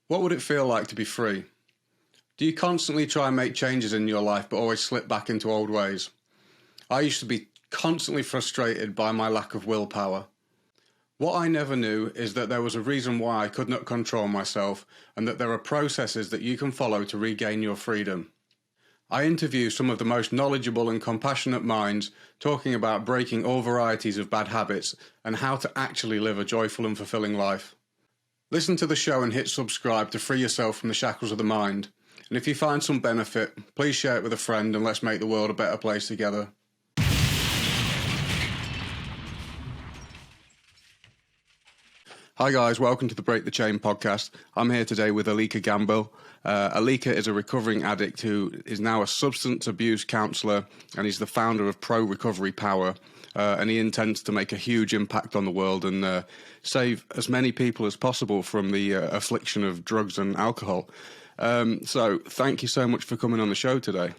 What would it feel like to be free? Do you constantly try and make changes in your life but always slip back into old ways? I used to be constantly frustrated by my lack of willpower. What I never knew is that there was a reason why I could not control myself, and that there are processes that you can follow to regain your freedom. I interview some of the most knowledgeable and compassionate minds talking about breaking all varieties of bad habits and how to actually live a joyful and fulfilling life. Listen to the show and hit subscribe to free yourself from the shackles of the mind. And if you find some benefit, please share it with a friend and let's make the world a better place together. Hi guys, welcome to the Break the Chain podcast. I'm here today with Alika Gambill. Alika is a recovering addict who is now a substance abuse counsellor, and he's the founder of Pro Recovery Power. And he intends to make a huge impact on the world and save as many people as possible from the affliction of drugs and alcohol. So thank you so much for coming on the show today.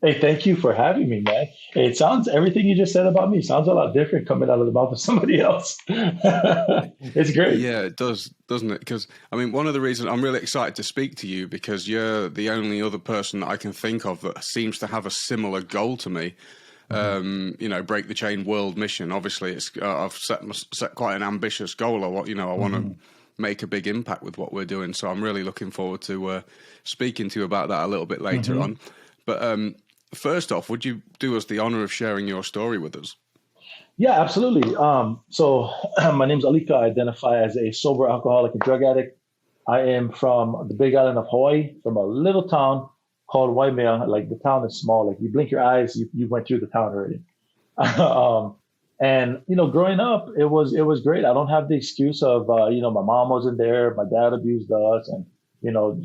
Hey, thank you for having me, man. Everything you just said about me sounds a lot different coming out of the mouth of somebody else. It's great. Yeah, it does, doesn't it? Because, I mean, one of the reasons I'm really excited to speak to you, because you're the only other person that I can think of that seems to have a similar goal to me. Break the chain world mission. Obviously, I've set quite an ambitious goal. I want to make a big impact with what we're doing. So I'm really looking forward to speaking to you about that a little bit later on. But first off, would you do us the honor of sharing your story with us? Yeah, absolutely. So my name's Alika. I identify as a sober alcoholic and drug addict. I am from the Big Island of Hawaii, from a little town called Waimea. Like, the town is small. Like, you blink your eyes, you went through the town already. And growing up, it was great. I don't have the excuse of my mom wasn't there, my dad abused us, and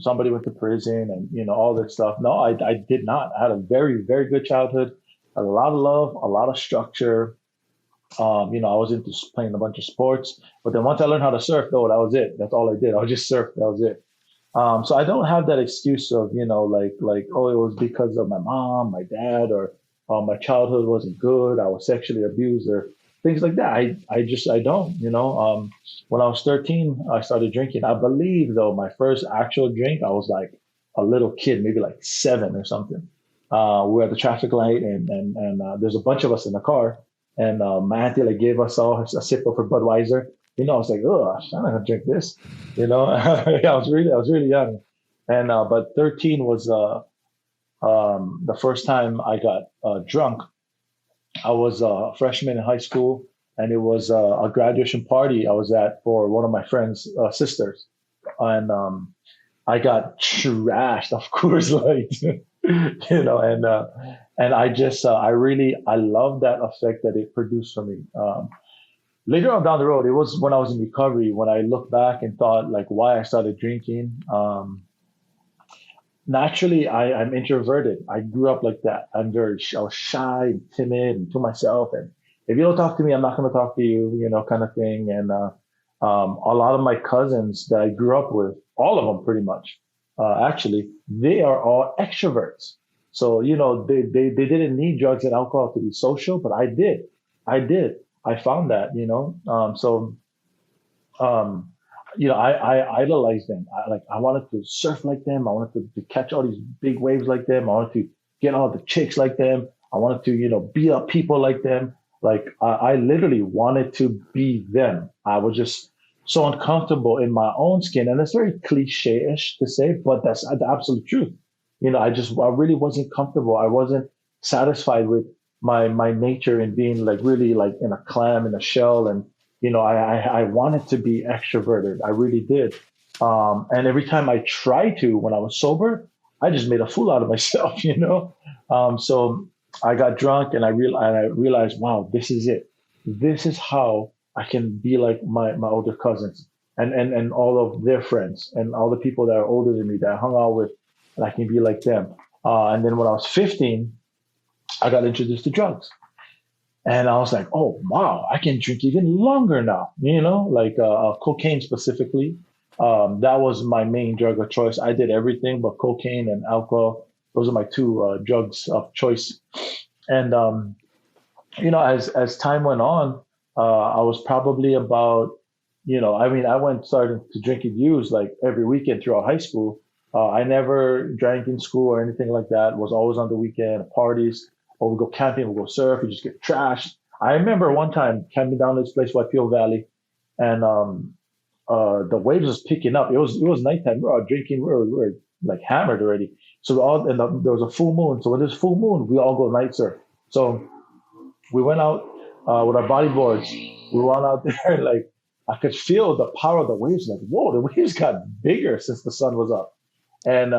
somebody went to prison, and all that stuff. No, I did not. I had a very, very good childhood. I had a lot of love, a lot of structure. I was into playing a bunch of sports, but then once I learned how to surf, though, that was it. That's all I did. I would just surf. That was it. So I don't have that excuse of, oh, it was because of my mom, my dad, or my childhood wasn't good, I was sexually abused, or things like that. I don't, when I was 13, I started drinking. I believe, though, my first actual drink, I was like a little kid, maybe like 7 or something. We were at the traffic light, and there's a bunch of us in the car, and my auntie gave us all a sip of her Budweiser. I was like, oh, I'm not gonna drink this. I was really young, and but 13 was the first time I got drunk. I was a freshman in high school, and it was a graduation party I was at for one of my friend's sisters, and I got trashed, of course, and I just I love that effect that it produced for me. Later on down the road, it was when I was in recovery, when I look back and thought why I started drinking. Naturally, I'm introverted. I grew up like that. I was shy and timid and to myself. And if you don't talk to me, I'm not going to talk to you, kind of thing. And a lot of my cousins that I grew up with, all of them pretty much, actually, they are all extroverts. So, they didn't need drugs and alcohol to be social, but I did. I found that, I idolized them. I wanted to surf like them. I wanted to catch all these big waves like them. I wanted to get all the chicks like them. I wanted to, beat up people like them. I literally wanted to be them. I was just so uncomfortable in my own skin. And it's very cliche-ish to say, but that's the absolute truth. I really wasn't comfortable. I wasn't satisfied with my nature and being really in a clam, in a shell. And I wanted to be extroverted. I really did. And every time I tried to, when I was sober, I just made a fool out of myself, So I got drunk, and I realized, wow, this is it. This is how I can be like my older cousins and all of their friends and all the people that are older than me that I hung out with, and I can be like them. And then when I was 15, I got introduced to drugs. And I was like, oh, wow, I can drink even longer now, cocaine specifically. That was my main drug of choice. I did everything but cocaine and alcohol. Those are my two drugs of choice. And, as time went on, I was probably about I mean, started to drink and use like every weekend throughout high school. I never drank in school or anything like that. Was always on the weekend parties, or we go camping, we go surf, we just get trashed. I remember one time camping down this place, Whitefield Valley, and the waves was picking up. It was nighttime. We were out drinking. We were like hammered already. So there was a full moon. So when there's full moon, we all go night surf. So we went out with our bodyboards. We went out there like I could feel the power of the waves. Like whoa, the waves got bigger since the sun was up. And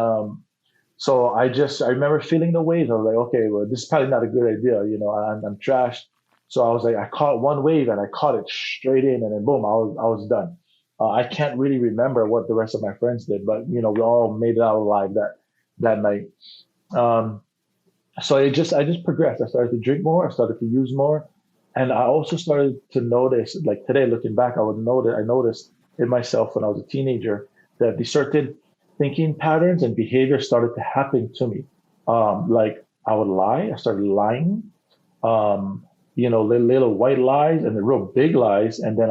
so I remember feeling the waves. I was like, okay, well, this is probably not a good idea. I'm trashed. So I was like, I caught one wave and I caught it straight in, and then boom, I was done. I can't really remember what the rest of my friends did, but we all made it out alive that night. Um, so I just progressed. I started to drink more. I started to use more, and I also started to notice, like today, looking back, I noticed in myself when I was a teenager that the certain thinking patterns and behavior started to happen to me. Like I would lie. I started lying. Little white lies and the real big lies, and then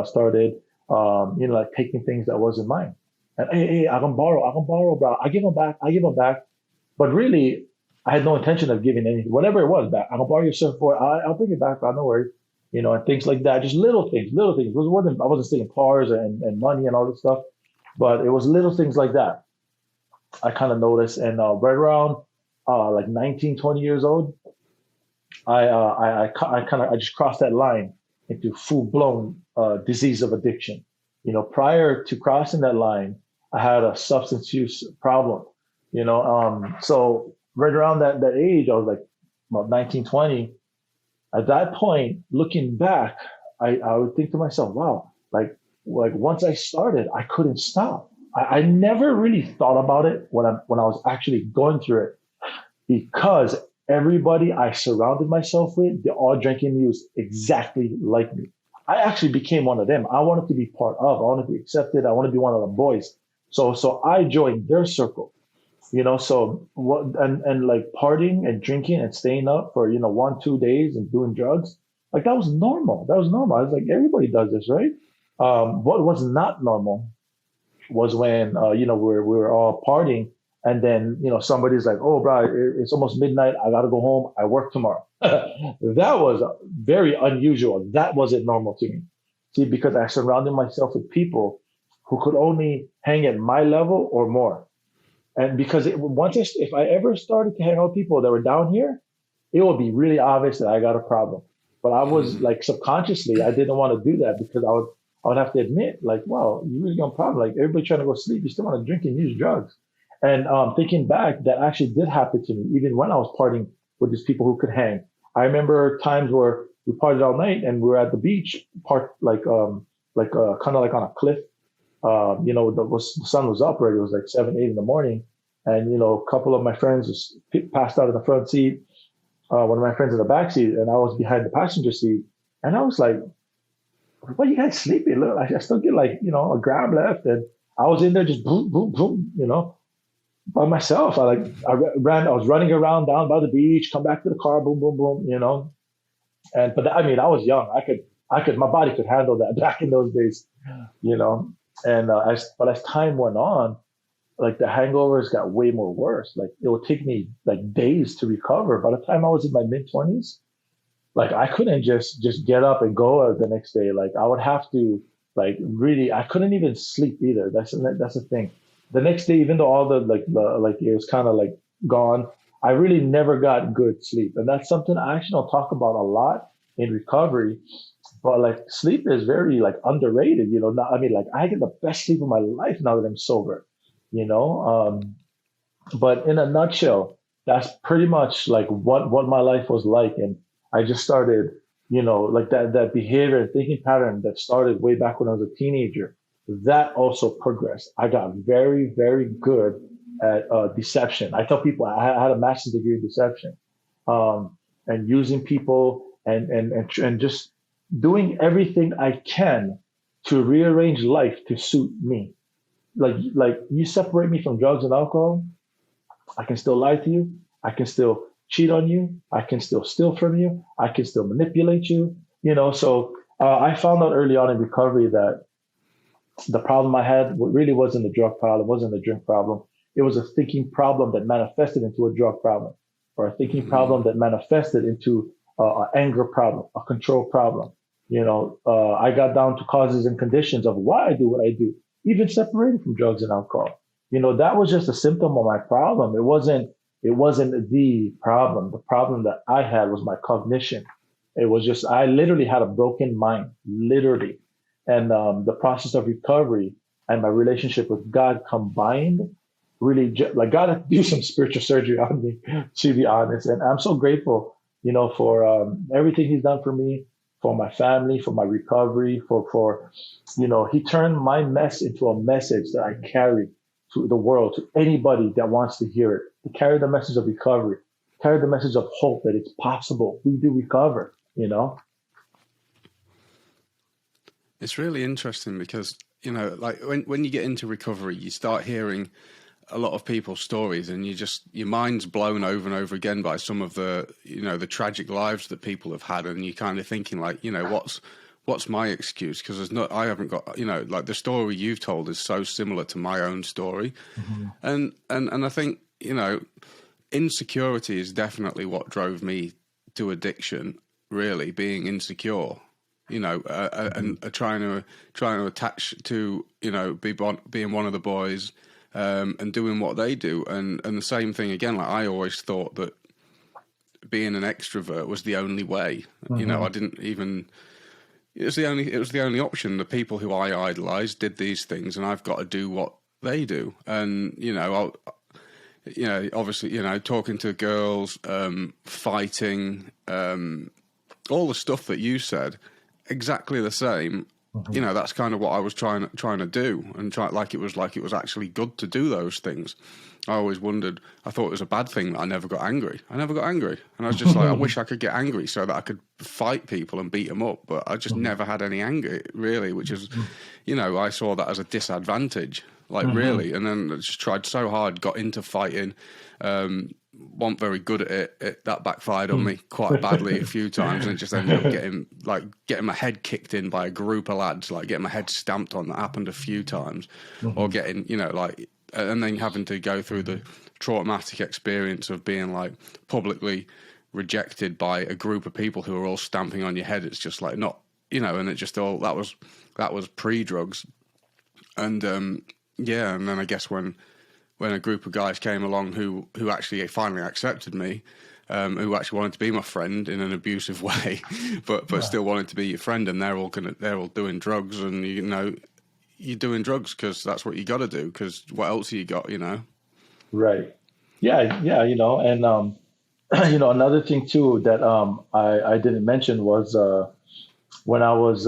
started, like taking things that wasn't mine. And hey, I can borrow, bro. I give them back. But really, I had no intention of giving anything, whatever it was back. I can borrow your surfboard. I'll bring it back, bro. No worries. And things like that. Just little things, little things. I wasn't stealing cars and money and all this stuff, but it was little things like that. I kind of noticed, and right around like 19, 20 years old, I just crossed that line into full blown disease of addiction. Prior to crossing that line, I had a substance use problem. So right around that age, I was like about 19, 20. At that point, looking back, I would think to myself, wow, like once I started, I couldn't stop. I never really thought about it when I was actually going through it, because everybody I surrounded myself with, they all drank and used exactly like me. I actually became one of them. I wanted to be part of. I wanted to be accepted. I wanted to be one of the boys. So I joined their circle. So what, and like partying and drinking and staying up for 1, 2 days and doing drugs, like that was normal. That was normal. I was like, everybody does this, right? What was not normal was when we were all partying, and then somebody's like, oh bro, it's almost midnight, I gotta go home, I work tomorrow. That was very unusual. That wasn't normal to me. See, because I surrounded myself with people who could only hang at my level or more. And because if I ever started to hang out with people that were down here, it would be really obvious that I got a problem. But I was like, subconsciously, I didn't want to do that, because I would have to admit, like, wow, you really got a problem. Like everybody trying to go sleep, you still want to drink and use drugs. And thinking back, that actually did happen to me, even when I was partying with these people who could hang. I remember times where we partied all night and we were at the beach, parked kind of like on a cliff. The sun was up already. It was like 7, 8 in the morning, and a couple of my friends was passed out in the front seat. One of my friends in the back seat, and I was behind the passenger seat. And I was like, "Why you guys sleeping? Look, I still get like a gram left." And I was in there just boom, boom, boom, by myself. I ran. I was running around down by the beach, come back to the car, boom, boom, boom. But I mean, I was young. My body could handle that back in those days, you know. And but as time went on, like the hangovers got way more worse. Like it would take me like days to recover. By the time I was in my mid 20s, like I couldn't just get up and go the next day. Like I would have to like really. I couldn't even sleep either. That's the thing. The next day, even though all the it was kind of like gone, I really never got good sleep, and that's something I actually don't talk about a lot in recovery. But like sleep is very like underrated. I mean, like I get the best sleep of my life now that I'm sober. You know, but in a nutshell, that's pretty much like what my life was like. And I just started, like that behavior and thinking pattern that started way back when I was a teenager, that also progressed. I got very, very good at deception. I tell people I had a master's degree in deception, and using people and just doing everything I can to rearrange life to suit me. Like you separate me from drugs and alcohol, I can still lie to you. I can still cheat on you. I can still steal from you. I can still manipulate you. So I found out early on in recovery that the problem I had really wasn't a drug problem, wasn't a drink problem. It was a thinking problem that manifested into a drug problem, or a thinking problem Mm, that manifested into an anger problem, a control problem. I got down to causes and conditions of why I do what I do, even separated from drugs and alcohol. That was just a symptom of my problem. It wasn't the problem. The problem that I had was my cognition. It was just, I literally had a broken mind, literally. And the process of recovery and my relationship with God combined really, like God had to do some spiritual surgery on me, to be honest. And I'm so grateful, for everything He's done for me, for my family, for my recovery, He turned my mess into a message that I carry to the world, to anybody that wants to hear it, to carry the message of recovery, carry the message of hope that it's possible. We do recover. it's really interesting because, like when you get into recovery, you start hearing a lot of people's stories, and your mind's blown over and over again by some of the tragic lives that people have had, and you're kind of thinking like, what's my excuse? Because I haven't got, like the story you've told is so similar to my own story. Mm-hmm. And I think, insecurity is definitely what drove me to addiction, really, being insecure, and trying to attach to, being one of the boys, and doing what they do. And the same thing again, like I always thought that being an extrovert was the only way. Mm-hmm. I didn't even, it was the only option. The people who I idolized did these things, and I've got to do what they do. And, obviously, talking to girls, fighting, all the stuff that you said, exactly the same. Mm-hmm. That's kind of what I was trying to do, and like it was actually good to do those things. I always wondered. I thought it was a bad thing that I never got angry. And I was just like, I wish I could get angry so that I could fight people and beat them up. But I just never had any anger, really, which is, I saw that as a disadvantage, like Mm-hmm. really. And then I just tried so hard, got into fighting. Wasn't very good at it. That backfired on me quite badly a few times, and it just ended up getting my head kicked in by a group of lads, like getting my head stamped on. That happened a few times, or Mm-hmm. getting, and then having to go through the traumatic experience of being like publicly rejected by a group of people who are all stamping on your head. It's just like not, and it just all that was pre-drugs, and and then I guess when a group of guys came along who actually finally accepted me, who actually wanted to be my friend in an abusive way, but Right. still wanted to be your friend, and they're all doing drugs, and you're doing drugs because that's what you got to do. Because what else have you got? Right. Yeah, yeah, and another thing too that I didn't mention was when I was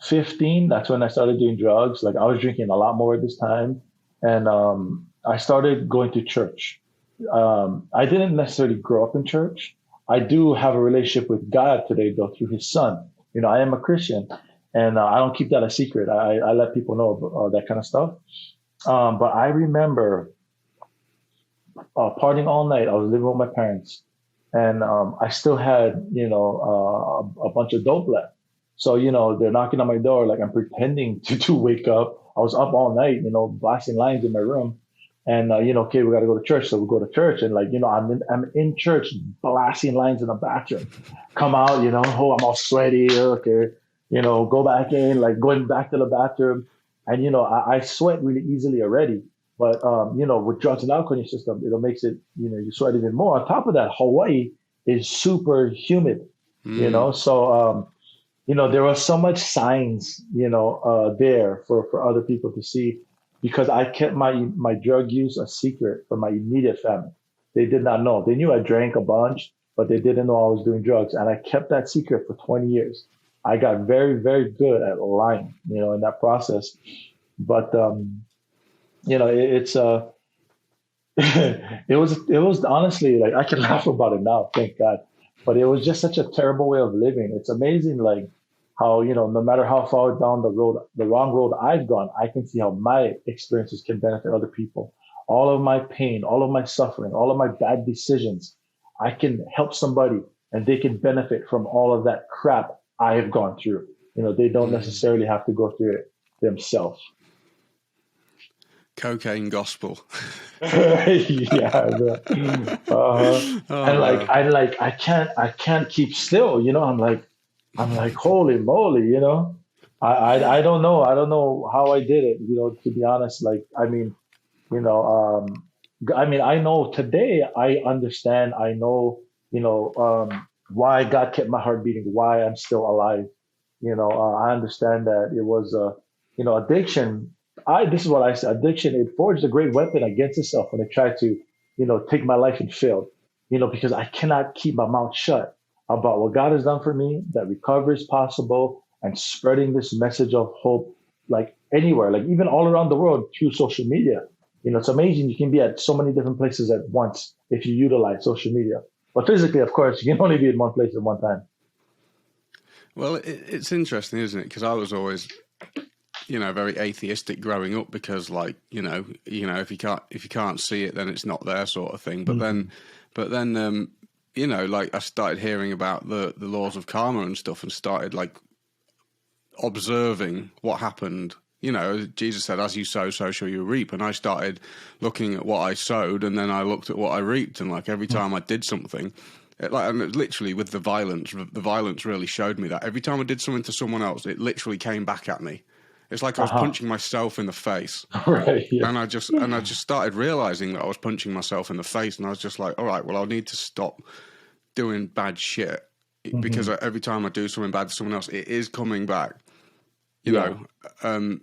15, that's when I started doing drugs. Like I was drinking a lot more at this time, and I started going to church. I didn't necessarily grow up in church. I do have a relationship with God today, though, through His Son. I am a Christian, and I don't keep that a secret. I let people know about that kind of stuff. But I remember partying all night. I was living with my parents, and I still had, a bunch of dope left. So, they're knocking on my door, like I'm pretending to wake up. I was up all night, blasting lines in my room. And, okay, we got to go to church. So we go to church, and like, I'm in church blasting lines in the bathroom. Come out, oh, I'm all sweaty. Okay. Go back in, like going back to the bathroom. And, I sweat really easily already. But with drugs and alcohol in your system, it makes it, you sweat even more. On top of that, Hawaii is super humid, Mm. So there was so much signs, there for other people to see, because I kept my drug use a secret from my immediate family. They did not know. They knew I drank a bunch, but they didn't know I was doing drugs, and I kept that secret for 20 years. I got very, very good at lying, in that process. But it's it was honestly, like I can laugh about it now, thank God. But it was just such a terrible way of living. It's amazing, like how, no matter how far down the wrong road I've gone, I can see how my experiences can benefit other people. All of my pain, all of my suffering, all of my bad decisions, I can help somebody, and they can benefit from all of that crap I have gone through. They don't Mm. necessarily have to go through it themselves. Cocaine gospel. Yeah, bro. And Oh man. I can't keep still. I'm like, holy moly. I don't know how I did it. To be honest, like, I mean, you know, I know today. I understand. I know, why God kept my heart beating, why I'm still alive. I understand that it was, addiction. This is what I say. Addiction, it forged a great weapon against itself when it tried to, take my life and failed. Because I cannot keep my mouth shut about what God has done for me, that recovery is possible, and spreading this message of hope, like anywhere, like even all around the world through social media. It's amazing. You can be at so many different places at once if you utilize social media. But physically, of course, you can only be in one place at one time. Well, it's interesting, isn't it? Because I was always, very atheistic growing up because, like, if you can't see it, then it's not there, sort of thing. Mhm. But then, like I started hearing about the laws of karma and stuff, and started like observing what happened. Jesus said, "As you sow, so shall you reap." And I started looking at what I sowed, and then I looked at what I reaped, and like every time I did something. And literally with the violence really showed me that every time I did something to someone else, it literally came back at me. It's like I was Uh-huh. punching myself in the face, Right. Yeah. and I just started realizing that I was punching myself in the face, and I was just like, all right, well, I'll need to stop doing bad shit because Hmm. every time I do something bad to someone else, it is coming back. You Yeah. know,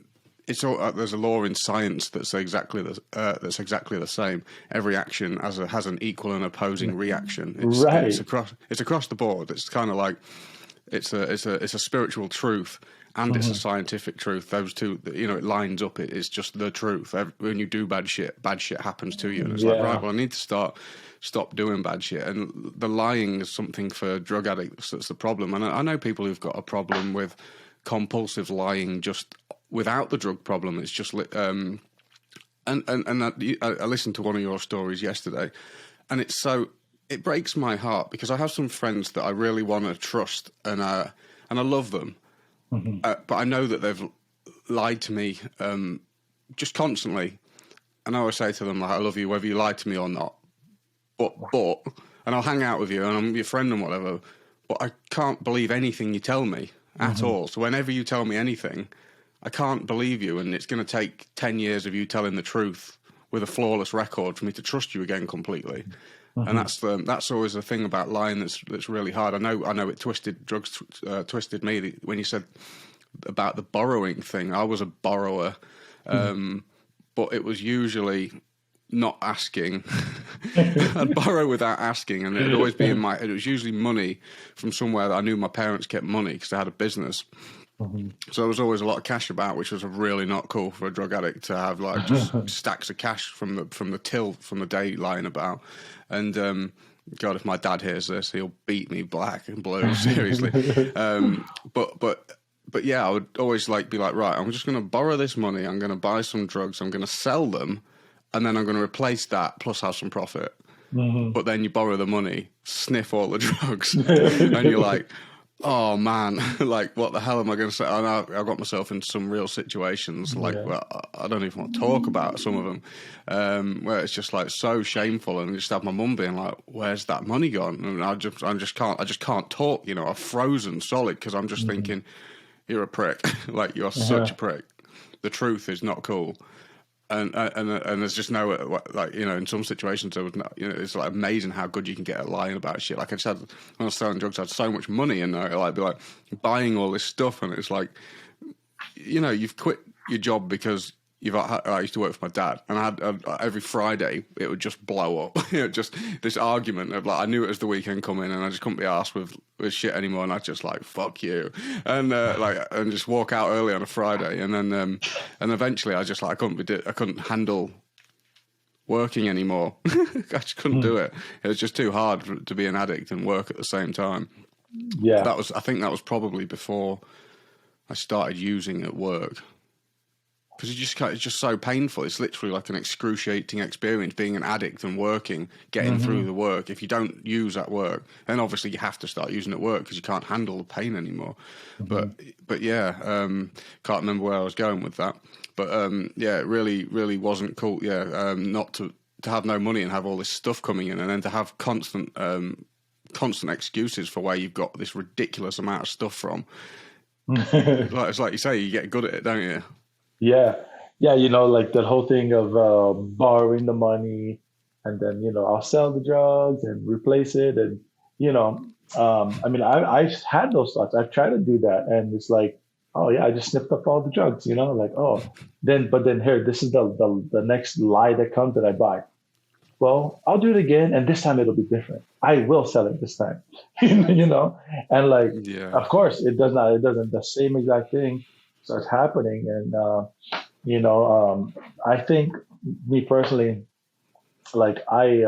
it's all, there's a law in science that's exactly the same. Every action has an equal and opposing reaction. It's Right. across the board. It's kind of like it's a spiritual truth and it's a Hmm. scientific truth. Those two, it lines up. It's just the truth. When you do bad shit happens to you, and it's like, right, Yeah. well, I need to stop doing bad shit. And the lying is something for drug addicts that's the problem. And I know people who've got a problem with compulsive lying just without the drug problem. It's just I listened to one of your stories yesterday, and it breaks my heart because I have some friends that I really want to trust, and I love them, Hmm. but I know that they've lied to me just constantly, and I always say to them like, I love you whether you lie to me or not, but and I'll hang out with you and I'm your friend and whatever, but I can't believe anything you tell me at Hmm. all. So whenever you tell me anything, I can't believe you, and it's going to take 10 years of you telling the truth with a flawless record for me to trust you again completely. And Hmm. that's always the thing about lying that's really hard. I know it twisted me when you said about the borrowing thing. I was a borrower, but it was usually not asking. I'd borrow without asking, and it'd always be it was usually money from somewhere that I knew my parents kept money because they had a business. Hmm. So there was always a lot of cash about, which was really not cool for a drug addict to have, like just stacks of cash from the till from the day lying about. And God, if my dad hears this, he'll beat me black and blue. Seriously. But yeah, I would always be like, right, I'm just going to borrow this money. I'm going to buy some drugs. I'm going to sell them, and then I'm going to replace that plus have some profit. Hmm. But then you borrow the money, sniff all the drugs, and you're like, oh man, like what the hell am I going to say? I got myself in some real situations, like Yeah. well, I don't even want to talk about some of them, where it's just like so shameful, and just have my mum being like, "Where's that money gone?" And I just can't talk. I've frozen solid because I'm just Hmm. thinking, you're a prick, like you're such a Uh-huh. prick. The truth is not cool. And there's just no in some situations there was no, it's like amazing how good you can get at lying about shit. Like I said, when I was selling drugs, I had so much money, and I'd be like buying all this stuff, and it's like you've quit your job because I used to work for my dad, and every Friday it would just blow up. Just this argument of I knew it was the weekend coming, and I just couldn't be arsed with shit anymore, and I just fuck you, and and just walk out early on a Friday, and then and eventually I just I couldn't handle working anymore. I just couldn't do it. It was just too hard to be an addict and work at the same time. Yeah. I think that was probably before I started using at work. because it's just so painful. It's literally like an excruciating experience being an addict and working, getting through the work. If you don't use at work, then obviously you have to start using at work because you can't handle the pain anymore. But yeah, can't remember where I was going with that. But yeah, it really wasn't cool. Yeah, not to have no money and have all this stuff coming in, and then to have constant excuses for where you've got this ridiculous amount of stuff from. It's like you say, you get good at it, don't you? Yeah. Yeah. Like that whole thing of borrowing the money and then, I'll sell the drugs and replace it. And, I mean, I've had those thoughts. I've tried to do that. And it's like, oh, yeah, I just sniffed up all the drugs, like, oh, but then here, this is the next lie that comes that I buy. Well, I'll do it again. And this time it'll be different. I will sell it this time, and like, Yeah. of course, it doesn't, the same exact thing starts happening. And, I think me personally, like I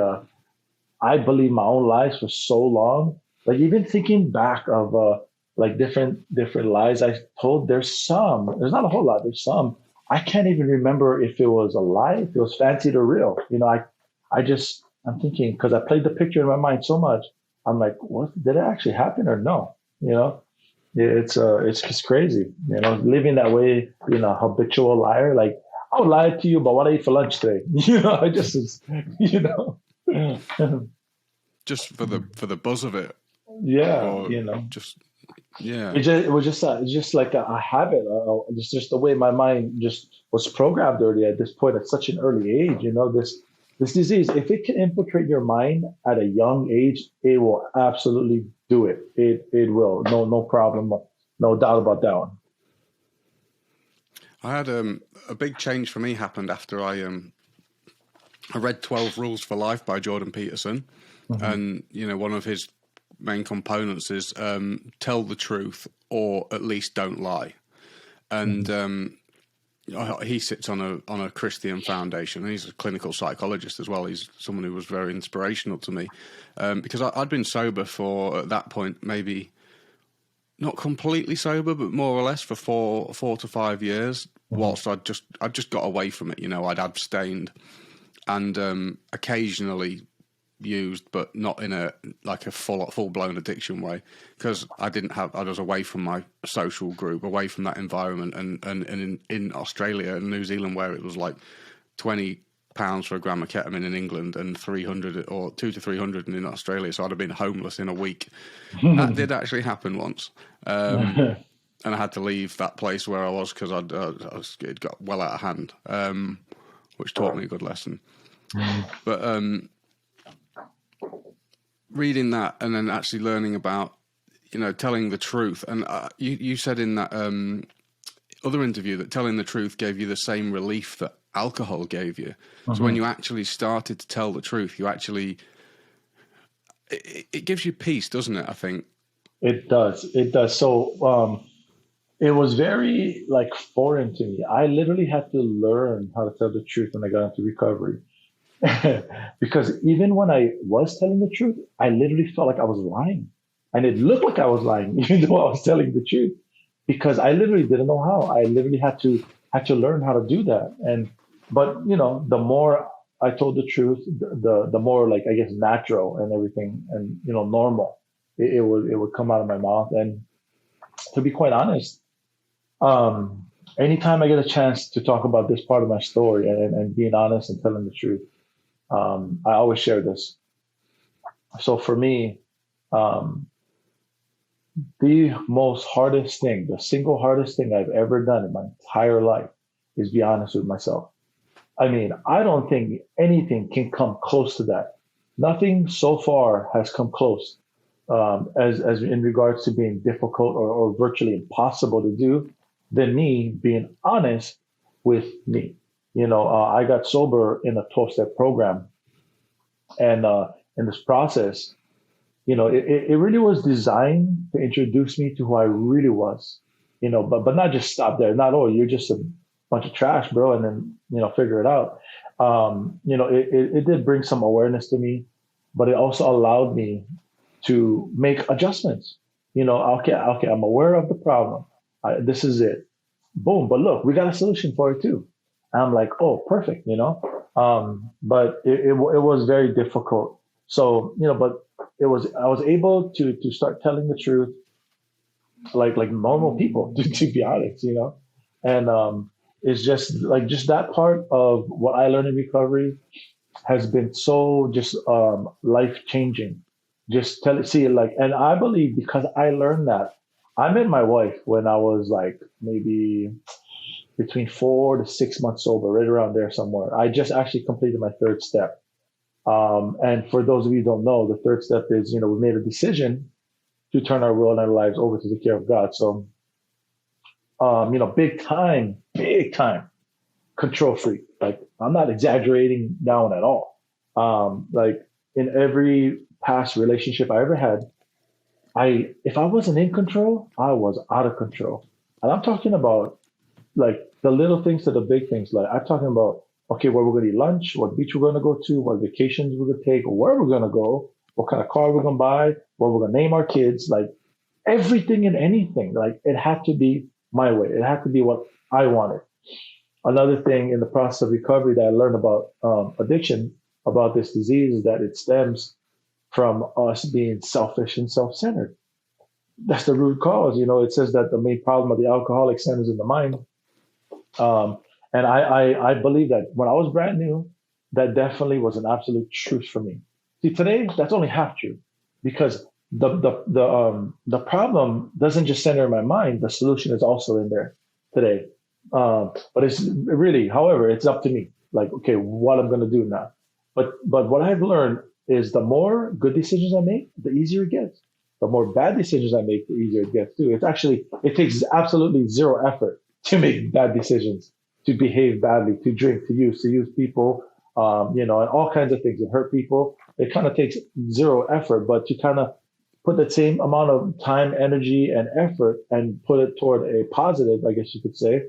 believe my own lies for so long, like even thinking back of, like different lies I told, there's not a whole lot. There's some, I can't even remember if it was a lie, if it was fancied or real. I'm thinking, because I played the picture in my mind so much, I'm like, what, did it actually happen or no? It's just crazy, living that way, habitual liar. Like, I'll lie to you about what I ate for lunch today. I just, just for the buzz of it. Yeah, just yeah. It's just like a habit. It's just the way my mind just was programmed already at this point at such an early age. This disease, if it can infiltrate your mind at a young age, it will absolutely do it. It will. No problem. No doubt about that one. I had a big change for me happened after I read 12 Rules for Life by Jordan Peterson, and one of his main components is tell the truth or at least don't lie. And he sits on a Christian foundation, and he's a clinical psychologist as well. He's someone who was very inspirational to me because I'd been sober for, at that point, maybe not completely sober, but more or less for 4 to 5 years. Whilst I'd just got away from it, I'd abstained and occasionally used, but not in a full blown addiction way, because I was away from my social group, away from that environment, and in Australia and New Zealand, where it was like £20 for a gram of ketamine in England and 300 or 200 to 300 in Australia, so I'd have been homeless in a week. That did actually happen once, and I had to leave that place where I was because it got well out of hand, which taught me a good lesson. But reading that and then actually learning about, telling the truth. And you said in that other interview that telling the truth gave you the same relief that alcohol gave you. So when you actually started to tell the truth, it gives you peace, doesn't it? I think it does. It does. So it was very foreign to me. I literally had to learn how to tell the truth when I got into recovery. Because even when I was telling the truth, I literally felt like I was lying. And it looked like I was lying, even though I was telling the truth, because I literally didn't know how. I literally had to learn how to do that. But the more I told the truth, the more I guess natural and everything, and normal it would come out of my mouth. And to be quite honest, anytime I get a chance to talk about this part of my story and being honest and telling the truth, I always share this. So for me, the single hardest thing I've ever done in my entire life is be honest with myself. I mean, I don't think anything can come close to that. Nothing so far has come close, as in regards to being difficult or virtually impossible to do, than me being honest with me. I got sober in a 12-step program, and in this process, it really was designed to introduce me to who I really was, but not just stop there. Not, oh, you're just a bunch of trash, bro, and then figure it out. It did bring some awareness to me, but it also allowed me to make adjustments. Okay, I'm aware of the problem. This is it. Boom. But look, we got a solution for it too. And I'm like, oh, perfect, you know? But it was very difficult. So, you know, but I was able to start telling the truth like normal people, to be honest, you know? And, it's just that part of what I learned in recovery has been so just life changing. Just tell see it like, and I believe because I learned that, I met my wife when I was like maybe between 4 to 6 months sober, right around there somewhere. I just actually completed my third step. And for those of you who don't know, the third step is, you know, we made a decision to turn our will and our lives over to the care of God. So, you know, big time control freak. Like I'm not exaggerating down at all. Like in every past relationship I ever had, if I wasn't in control, I was out of control. And I'm talking about like the little things to the big things. Like I'm talking about, okay, where we're going to eat lunch, what beach we're going to go to, what vacations we're going to take, where we're going to go, what kind of car we're going to buy, what we're going to name our kids, like everything and anything. Like it had to be my way. It had to be what I wanted. Another thing in the process of recovery that I learned about addiction, about this disease, is that it stems from us being selfish and self-centered. That's the root cause. You know, it says that the main problem of the alcoholic centers in the mind. Um, and I believe that when I was brand new, that definitely was an absolute truth for me. See, today that's only half true, because the problem doesn't just center in my mind. The solution is also in there today. But it's really, however, it's up to me. Like, okay, what I'm going to do now. But what I've learned is the more good decisions I make, the easier it gets. The more bad decisions I make, the easier it gets too. It takes absolutely zero effort to make bad decisions, to behave badly, to drink, to use people, you know, and all kinds of things, and hurt people. It kind of takes zero effort, but to kind of put the same amount of time, energy, and effort and put it toward a positive, I guess you could say,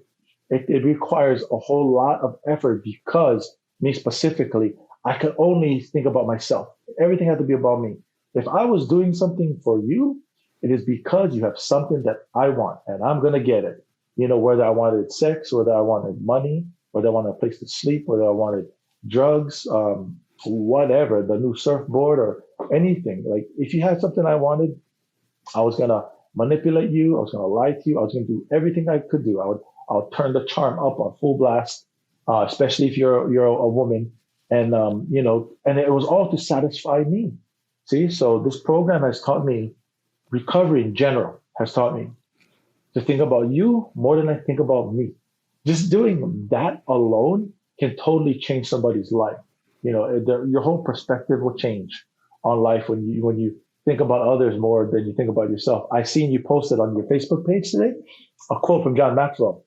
it requires a whole lot of effort, because me specifically, I could only think about myself. Everything had to be about me. If I was doing something for you, it is because you have something that I want and I'm going to get it. You know, whether I wanted sex, whether I wanted money, whether I wanted a place to sleep, whether I wanted drugs, whatever, the new surfboard or anything. Like if you had something I wanted, I was going to manipulate you. I was going to lie to you. I was going to do everything I could do. I'll turn the charm up on full blast, especially if you're a woman. And, you know, and it was all to satisfy me. See, so this program has taught me, recovery in general has taught me to think about you more than I think about me. Just doing that alone can totally change somebody's life. You know, your whole perspective will change on life when you think about others more than you think about yourself. I seen you posted on your Facebook page today a quote from John Maxwell.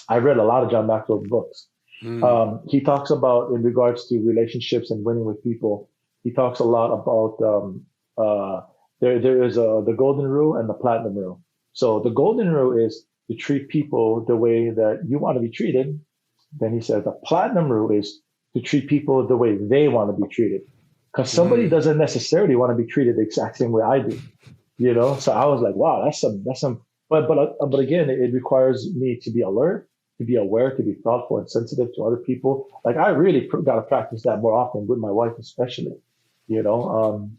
I read a lot of John Maxwell's books. He talks about, in regards to relationships and winning with people, he talks a lot about there is the golden rule and the platinum rule. So the golden rule is to treat people the way that you want to be treated. Then he says the platinum rule is to treat people the way they want to be treated. Because somebody doesn't necessarily want to be treated the exact same way I do, you know. So I was like, wow, that's some. But again, it requires me to be alert, to be aware, to be thoughtful and sensitive to other people. Like I really got to practice that more often with my wife, especially, you know.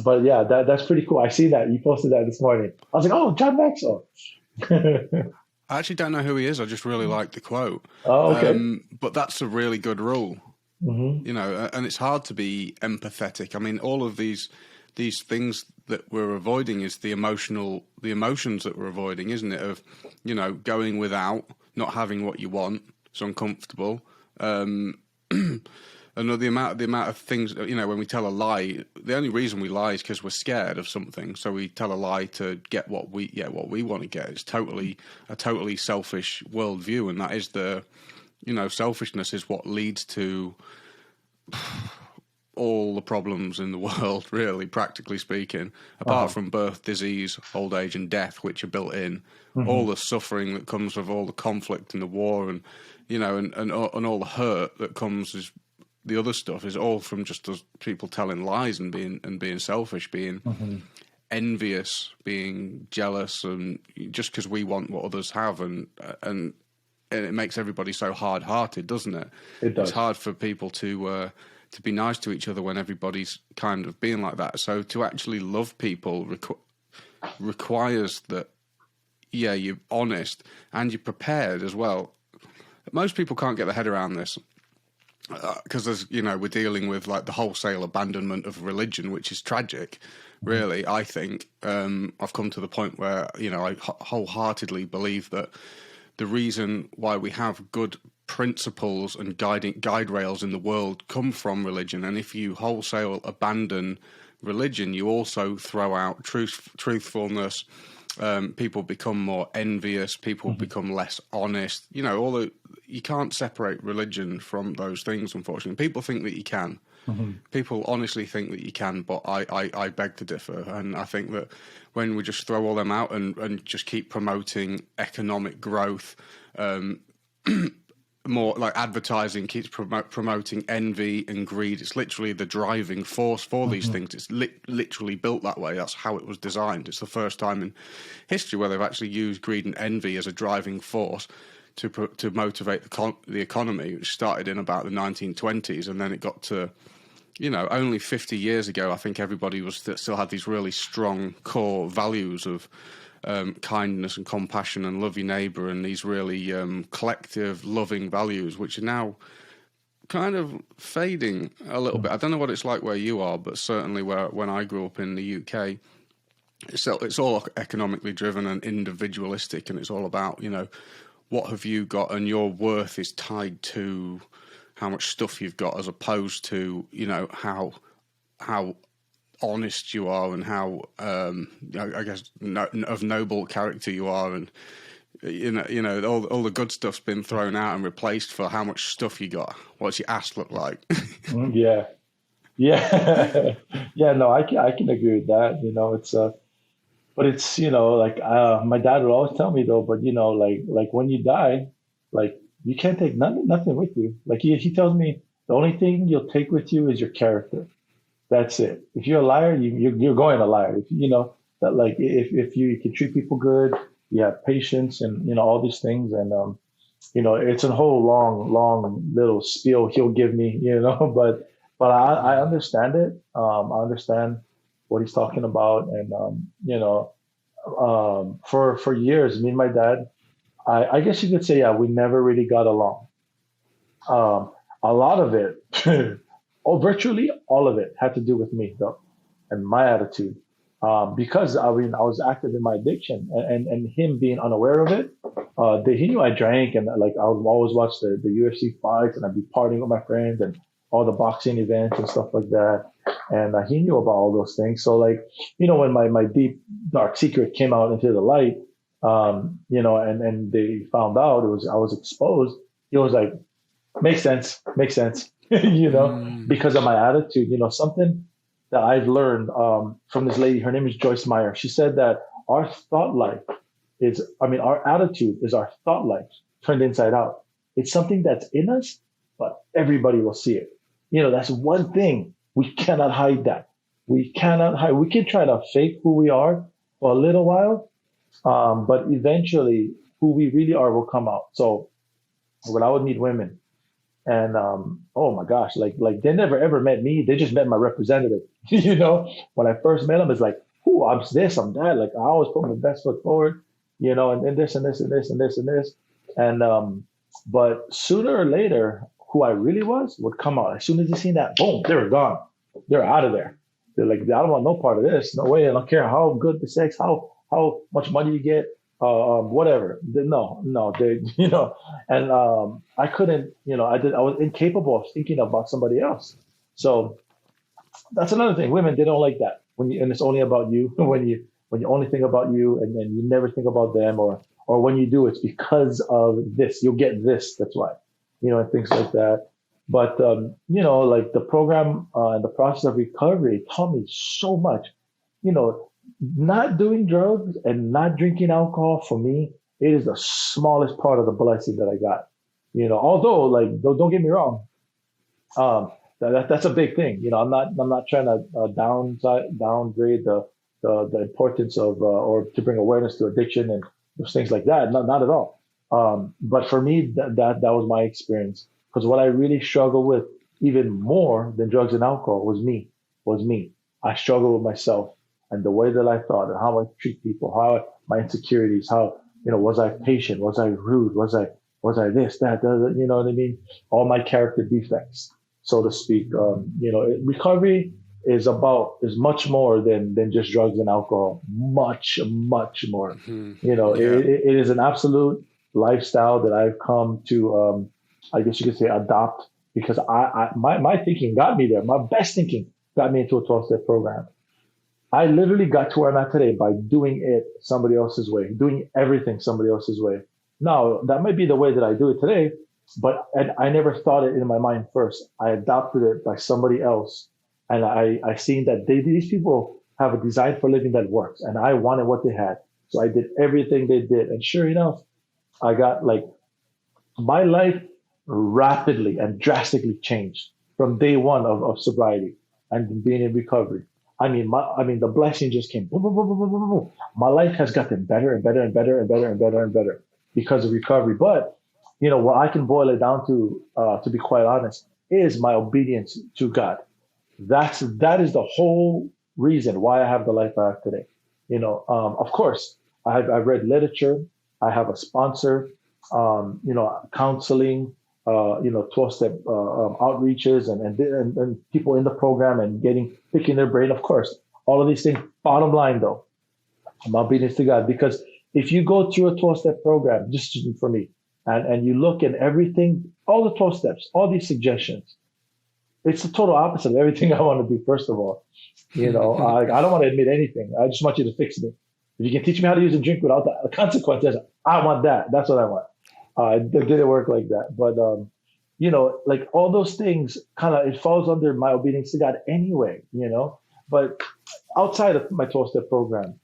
But yeah, that's pretty cool. I see that you posted that this morning. I was like, oh, John Maxwell. I actually don't know who he is. I just really like the quote. Oh, okay. But that's a really good rule, you know, and it's hard to be empathetic. I mean, all of these things that we're avoiding is the emotions that we're avoiding, isn't it? Of, you know, going without, not having what you want, it's uncomfortable. And the amount of things, you know, when we tell a lie, the only reason we lie is because we're scared of something. So we tell a lie to get what we want to get. It's a totally selfish worldview, and that is selfishness is what leads to all the problems in the world, really, practically speaking, apart from birth, disease, old age, and death, which are built in. All the suffering that comes with all the conflict and the war, and you know, and all the hurt that comes is the other stuff is all from just those people telling lies and being selfish, being envious, being jealous, and just because we want what others have, and it makes everybody so hard-hearted, doesn't it? It does. It's hard for people to be nice to each other when everybody's kind of being like that. So to actually love people requires that, yeah, you're honest and you're prepared as well. Most people can't get their head around this because there's, we're dealing with like the wholesale abandonment of religion, which is tragic. Really, I think I've come to the point where I wholeheartedly believe that the reason why we have good principles and guide rails in the world come from religion. And if you wholesale abandon religion, you also throw out truthfulness. People become more envious. People become less honest. You can't separate religion from those things, unfortunately. People think that you can. People honestly think that you can, but I beg to differ. And I think that when we just throw all them out and just keep promoting economic growth, more like advertising keeps promoting envy and greed. It's literally the driving force for these things. It's literally built that way. That's how it was designed. It's the first time in history where they've actually used greed and envy as a driving force to motivate the economy, which started in about the 1920s, and then it got to, only 50 years ago, I think everybody still had these really strong core values of kindness and compassion and love your neighbour, and these really collective loving values, which are now kind of fading a little bit. I don't know what it's like where you are, but certainly when I grew up in the UK, it's all economically driven and individualistic, and it's all about, what have you got, and your worth is tied to how much stuff you've got, as opposed to, how honest you are and how I guess of noble character you are, and all the good stuff's been thrown out and replaced for how much stuff you got. What's your ass look like? Yeah, yeah, yeah. No, I can agree with that. It's but it's like my dad would always tell me though. But like when you die, like you can't take nothing with you. Like he tells me the only thing you'll take with you is your character. That's it. If you're a liar, you're going to lie. If that, like if you can treat people good, you have patience, and all these things, and it's a whole long little spiel he'll give me, but I understand it. I understand what he's talking about, and for years, me and my dad, I guess you could say, yeah, we never really got along. A lot of it. Oh, virtually all of it had to do with me, though, and my attitude. Because I was active in my addiction, and him being unaware of it. He knew I drank, and like I would always watch the UFC fights, and I'd be partying with my friends and all the boxing events and stuff like that. And he knew about all those things. So like, when my deep dark secret came out into the light, and they found out I was exposed. He was like, makes sense. Because of my attitude, something that I've learned from this lady. Her name is Joyce Meyer. She said that our our attitude is our thought life turned inside out. It's something that's in us, but everybody will see it. That's one thing we cannot hide. That we cannot hide. We can try to fake who we are for a little while, but eventually, who we really are will come out. So when I would meet women. And oh my gosh, like they never ever met me. They just met my representative. When I first met them, it's like, "Ooh, I'm this, I'm that." Like I always put my best foot forward, and this and this and this and this and this. And but sooner or later, who I really was would come out. As soon as they seen that, boom, they were gone. They're out of there. They're like, I don't want no part of this. No way. I don't care how good the sex, how much money you get. Whatever. They, and I couldn't, I was incapable of thinking about somebody else. So that's another thing. Women, they don't like that and it's only about you. when you only think about you, and then you never think about them, or when you do, it's because of this. You'll get this. That's why, and things like that. But like the program and the process of recovery taught me so much. Not doing drugs and not drinking alcohol, for me, it is the smallest part of the blessing that I got. Although like don't get me wrong, that's a big thing. I'm not trying to downgrade the the importance of or to bring awareness to addiction and those things like that. Not at all. But for me, that was my experience. Because what I really struggled with, even more than drugs and alcohol, was me. Was me. I struggled with myself and the way that I thought and how I treat people, my insecurities, how was I patient, was I rude, was I this, that, you know what I mean? All my character defects, so to speak. Recovery is much more than just drugs and alcohol. Much more. Yeah. It is an absolute lifestyle that I've come to, I guess you could say, adopt because my thinking got me there. My best thinking got me into a 12-step program. I literally got to where I'm at today by doing it somebody else's way, doing everything somebody else's way. Now, that might be the way that I do it today, but I never thought it in my mind first. I adopted it by somebody else. And I seen that these people have a design for living that works. And I wanted what they had. So I did everything they did. And sure enough, I got my life rapidly and drastically changed from day one of sobriety and being in recovery. The blessing just came. Boom, boom, boom, boom, boom, boom, boom. My life has gotten better and better and better and better and better and better because of recovery. But what I can boil it down to be quite honest, is my obedience to God. That is the whole reason why I have the life I have today. Of course, I've read literature. I have a sponsor. Counseling. 12-step outreaches and people in the program and picking their brain. Of course, all of these things. Bottom line, though, I'm obedience to God, because if you go through a 12-step program, just for me, and you look at everything, all the 12 steps, all these suggestions, it's the total opposite of everything I want to do. First of all, I don't want to admit anything. I just want you to fix me. If you can teach me how to use a drink without the consequences, I want that. That's what I want. It didn't work like that. But, all those things it falls under my obedience to God anyway, But outside of my 12-step program,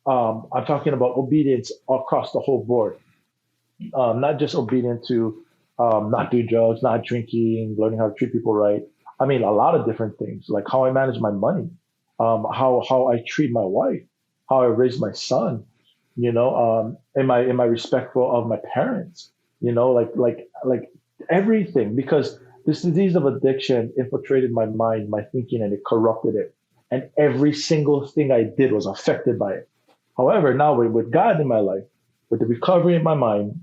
I'm talking about obedience across the whole board. Not just obedient to not doing drugs, not drinking, learning how to treat people right. A lot of different things, like how I manage my money, how I treat my wife, how I raise my son, am I respectful of my parents, like everything, because this disease of addiction infiltrated my mind, my thinking, and it corrupted it. And every single thing I did was affected by it. However, now with God in my life, with the recovery in my mind,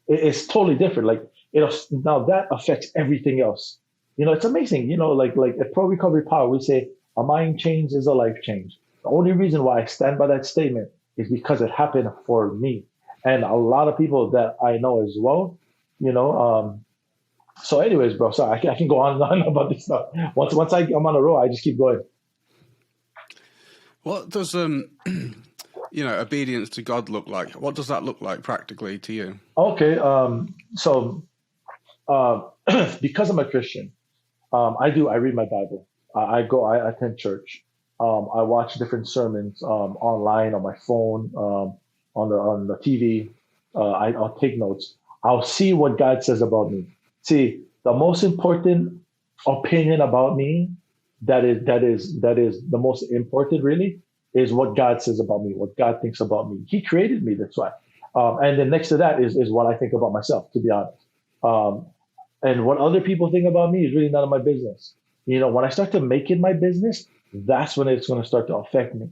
it's totally different. Now that affects everything else. It's amazing. Like at Pro Recovery Power, we say a mind change is a life change. The only reason why I stand by that statement is because it happened for me and a lot of people that I know as well. So anyways, bro, sorry, I can go on and on about this stuff. Once I'm on a roll, I just keep going. What does obedience to God look like? What does that look like practically to you? Okay, so because I'm a Christian, I read my Bible. I attend church. I watch different sermons online, on my phone, on the TV. I'll take notes. I'll see what God says about me. See, the most important opinion about me, that is the most important, really, is what God says about me, what God thinks about me. He created me, that's why. And then next to that is what I think about myself, to be honest. And what other people think about me is really none of my business. When I start to make it my business, that's when it's going to start to affect me.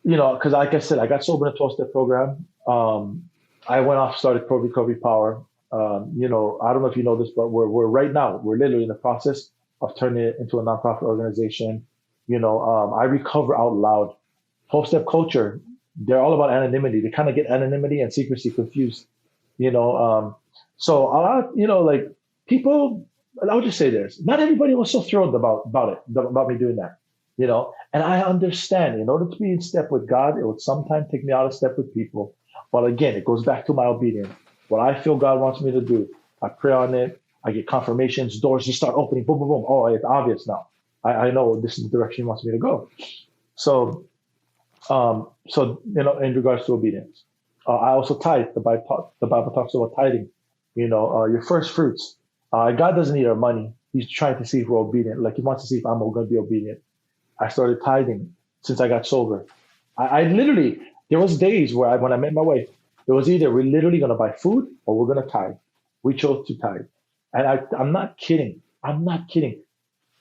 Because like I said, I got sober in a 12-step program. I went off, started Pro Recovery Power. I don't know if you know this, but we're right now, we're literally in the process of turning it into a nonprofit organization. I recover out loud. 12-step culture, they're all about anonymity. They kind of get anonymity and secrecy confused. So a lot, people, I'll just say this, not everybody was so thrilled about me doing that, and I understand in order to be in step with God, it would sometimes take me out of step with people. But again, it goes back to my obedience. What I feel God wants me to do, I pray on it. I get confirmations, doors just start opening, boom, boom, boom. Oh, it's obvious now. I know this is the direction He wants me to go. So, in regards to obedience, I also tithe. The Bible talks about tithing. Your first fruits. God doesn't need our money. He's trying to see if we're obedient. Like He wants to see if I'm going to be obedient. I started tithing. since I got sober. I literally, there was days where when I met my wife, it was either we're literally going to buy food or we're going to tithe. We chose to tithe. And I'm not kidding. I'm not kidding.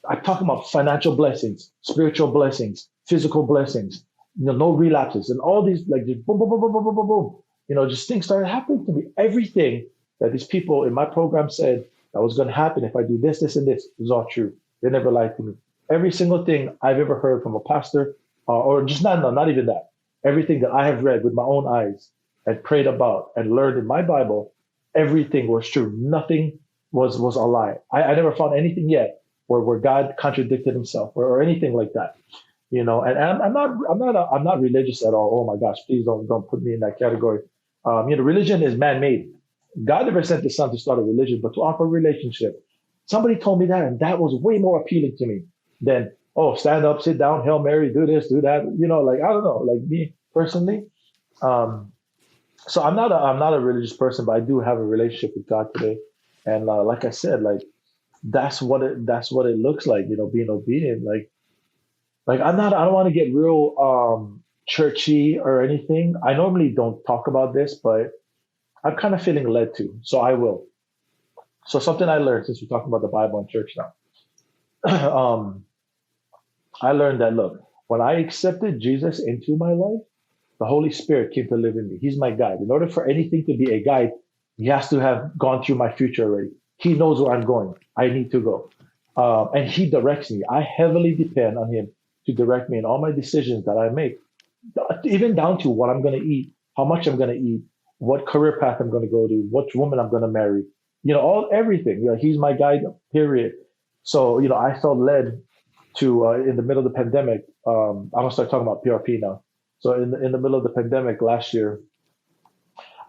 I'm talking about financial blessings, spiritual blessings, physical blessings, no relapses, and all these like just boom, boom, boom, boom, boom, boom, boom, boom. Just things started happening to me. Everything that these people in my program said that was going to happen if I do this, this, and this was all true. They never lied to me. Every single thing I've ever heard from a pastor, or just not even that. Everything that I have read with my own eyes and prayed about and learned in my Bible, everything was true. Nothing was a lie. I never found anything yet where God contradicted himself or anything like that. And I'm not religious at all. Oh my gosh, please don't put me in that category. Religion is man-made. God never sent his son to start a religion, but to offer a relationship. Somebody told me that, and that was way more appealing to me than, oh, stand up, sit down, Hail Mary, do this, do that. Like, I don't know, like me personally. So I'm not a religious person, but I do have a relationship with God today. And like I said, like that's what it looks like, being obedient. Like I don't want to get real churchy or anything. I normally don't talk about this, but I'm kind of feeling led to, so I will. So something I learned since we're talking about the Bible and church now. um, I learned that look, when I accepted Jesus into my life, the Holy Spirit came to live in me. He's my guide. In order for anything to be a guide, he has to have gone through my future already. He knows where I'm going. I need to go. And he directs me. I heavily depend on him to direct me in all my decisions that I make, even down to what I'm going to eat, how much I'm going to eat, what career path I'm going to go to, what woman I'm going to marry, everything. He's my guide, period. So, I felt led to, in the middle of the pandemic, I'm going to start talking about PRP now. So in the middle of the pandemic last year,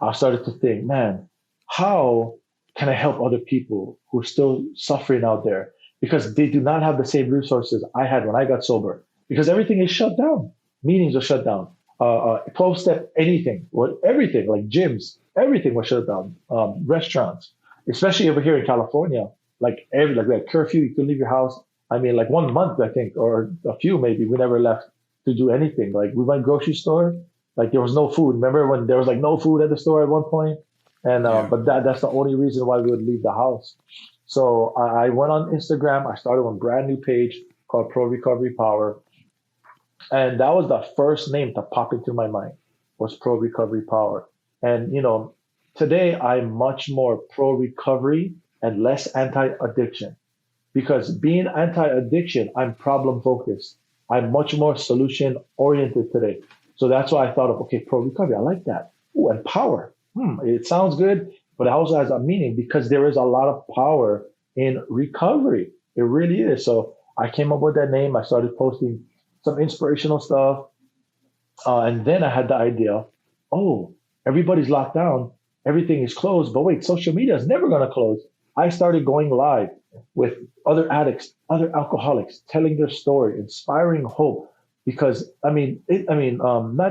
I started to think, man, how can I help other people who are still suffering out there? Because they do not have the same resources I had when I got sober. Because everything is shut down. Meetings are shut down. 12-step, anything, everything, like gyms, everything was shut down. Restaurants, especially over here in California, like that curfew, you could leave your house. I mean, like 1 month, I think, or a few maybe, we never left to do anything. Like we went grocery store, like there was no food. Remember when there was like no food at the store at one point? And Yeah. but that's the only reason why we would leave the house. So I went on Instagram. I started a brand new page called Pro Recovery Power, and that was the first name to pop into my mind was Pro Recovery Power. And today I'm much more pro recovery and less anti-addiction because being anti-addiction, I'm problem focused. I'm much more solution oriented today. So that's why I thought of, okay, pro recovery. I like that. Ooh, and power. It sounds good, but it also has a meaning because there is a lot of power in recovery. It really is. So I came up with that name. I started posting some inspirational stuff. And then I had the idea, oh, everybody's locked down. Everything is closed. But wait, social media is never going to close. I started going live with other addicts, other alcoholics, telling their story, inspiring hope. Because not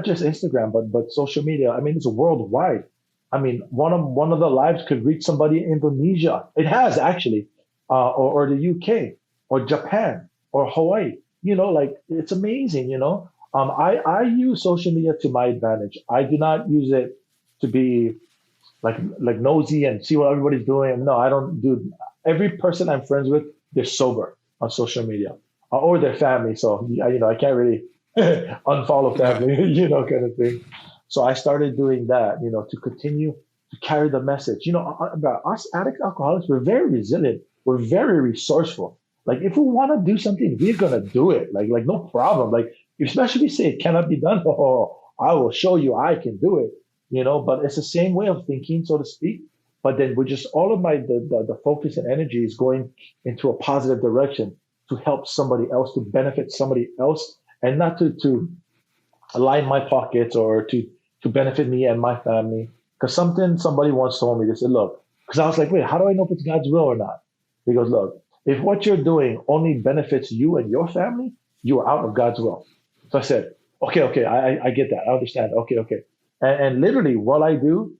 just Instagram, but social media. I mean, it's worldwide. I mean, one of the lives could reach somebody in Indonesia. It has actually, or the UK, or Japan, or Hawaii. Like it's amazing. I use social media to my advantage. I do not use it to be like nosy and see what everybody's doing. No, I don't do. Every person I'm friends with, they're sober on social media, or their family. So I can't really unfollow Yeah. family, kind of thing. So I started doing that, to continue to carry the message. About us addicts, alcoholics, we're very resilient. We're very resourceful. Like if we want to do something, we're gonna do it. Like no problem. Like especially if you say it cannot be done. Oh, I will show you I can do it. But it's the same way of thinking, so to speak. But then we're just all of the focus and energy is going into a positive direction to help somebody else, to benefit somebody else, and not to line my pockets or to benefit me and my family. Because somebody once told me, they said, look, because I was like, wait, how do I know if it's God's will or not? He goes, look, if what you're doing only benefits you and your family, you are out of God's will. So I said, okay, I get that. I understand. Okay. And literally what I do,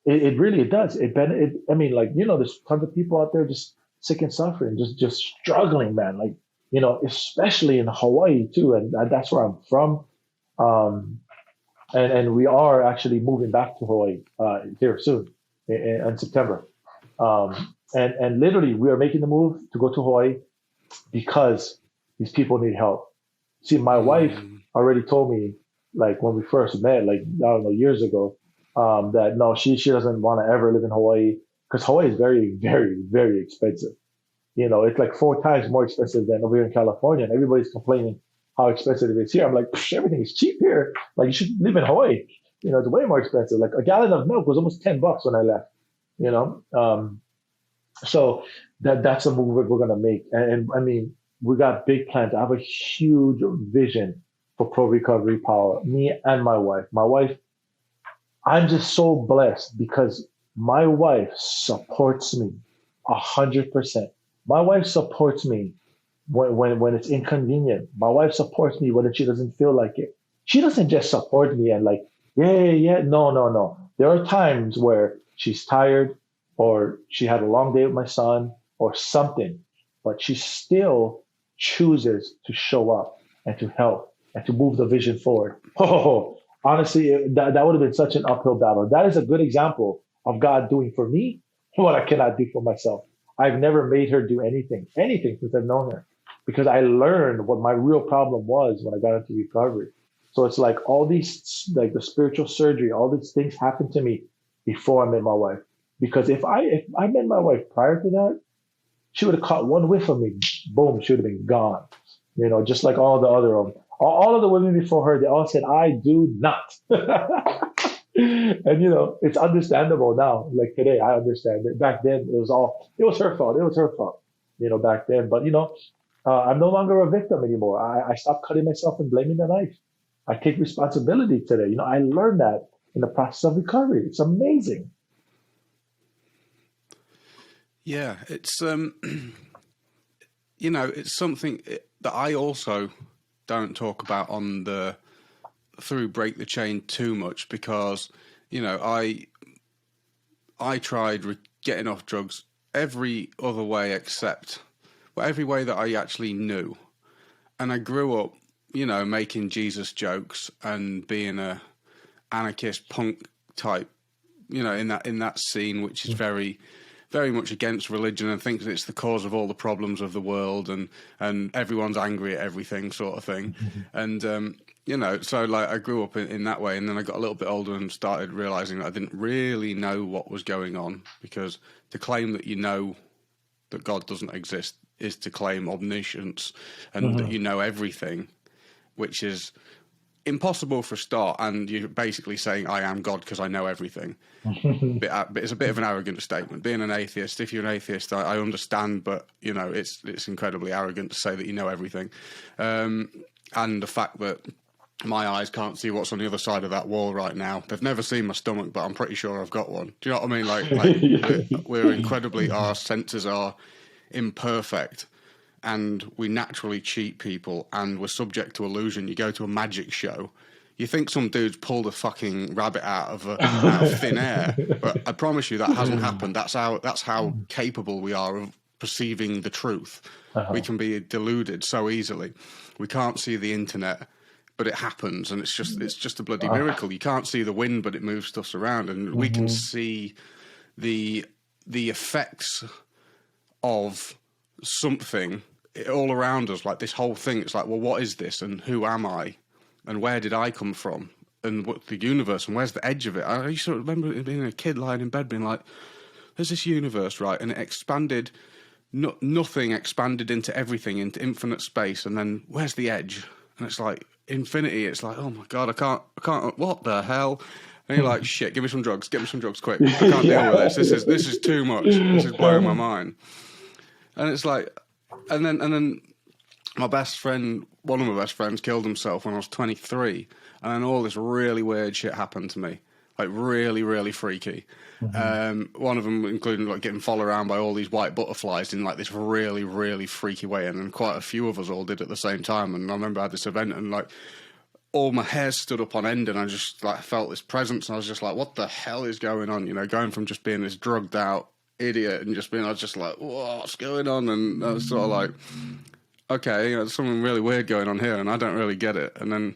it really, it does. I mean, there's tons of people out there just sick and suffering, just struggling, man. Like especially in Hawaii too, and that's where I'm from. Um, and we are actually moving back to Hawaii here soon in September. And literally, we are making the move to go to Hawaii because these people need help. See, my wife Mm. already told me, like when we first met, like I don't know, years ago, that no, she doesn't want to ever live in Hawaii because Hawaii is very, very, very expensive. It's like 4 times more expensive than over here in California, and everybody's complaining how expensive it is here. I'm like, everything is cheap here. Like you should live in Hawaii. It's way more expensive. Like a gallon of milk was almost $10 when I left. You know, so that's a move we're gonna make, and I mean, we got big plans. I have a huge vision for Pro Recovery Power. Me and my wife. My wife, I'm just so blessed because my wife supports me 100%. My wife supports me when it's inconvenient. My wife supports me when she doesn't feel like it. She doesn't just support me and like, yeah, yeah, yeah. No, no, no. There are times where she's tired or she had a long day with my son or something, but she still chooses to show up and to help and to move the vision forward. Oh, honestly, that would have been such an uphill battle. That is a good example of God doing for me what I cannot do for myself. I've never made her do anything since I've known her, because I learned what my real problem was when I got into recovery. So it's like all these, like the spiritual surgery, all these things happened to me before I met my wife. Because if I met my wife prior to that, she would have caught one whiff of me, boom, she would have been gone. Just like all the other all of the women before her, they all said, "I do not." And it's understandable now. Like today, I understand it. Back then, it was her fault. It was her fault. Back then. But I'm no longer a victim anymore. I stopped cutting myself and blaming the knife. I take responsibility today. I learned that in the process of recovery. It's amazing. Yeah, it's it's something that I also don't talk about through Break the Chain too much, because I tried getting off drugs every other way except every way that I actually knew, and I grew up making Jesus jokes and being a anarchist punk type in that scene, which is very very much against religion and thinks it's the cause of all the problems of the world, and everyone's angry at everything, sort of thing. And so like I grew up in that way, and then I got a little bit older and started realizing that I didn't really know what was going on, because to claim that that God doesn't exist is to claim omniscience and that you know everything, which is impossible for a start, and you're basically saying I am God because I know everything. But it's a bit of an arrogant statement. Being an atheist, if you're an atheist, I understand, but it's incredibly arrogant to say that you know everything. And the fact that my eyes can't see what's on the other side of that wall right now. They've never seen my stomach, but I'm pretty sure I've got one. Do you know what I mean? Like we're incredibly, our senses are imperfect, and we naturally cheat people, and we're subject to illusion. You go to a magic show, you think some dude's pulled a fucking rabbit out of thin air, but I promise you that hasn't happened. That's how capable we are of perceiving the truth. We can be deluded so easily. We can't see the internet, but it happens, and it's just a bloody miracle. You can't see the wind, but it moves stuff around, and we can see the effects of something all around us, like this whole thing. It's like, well, what is this, and who am I, and where did I come from, and what the universe, and where's the edge of it? I used to remember being a kid lying in bed being like, there's this universe, right, and it expanded, nothing expanded into everything, into infinite space, and then where's the edge? And it's like infinity. It's like, oh my God, I can't, what the hell? And you're like, shit, give me some drugs quick. I can't deal with this. This is too much. This is blowing my mind. And it's like, and then my best friend, one of my best friends, killed himself when I was 23, and then all this really weird shit happened to me, like really, really freaky. One of them including like getting followed around by all these white butterflies in like this really, really freaky way, and then quite a few of us all did at the same time. And I remember I had this event, and like all my hair stood up on end, and I just like felt this presence, and I was just like, what the hell is going on? Going from just being this drugged out idiot and I was just like, what's going on? And I was sort of like, okay, there's something really weird going on here, and I don't really get it. And then,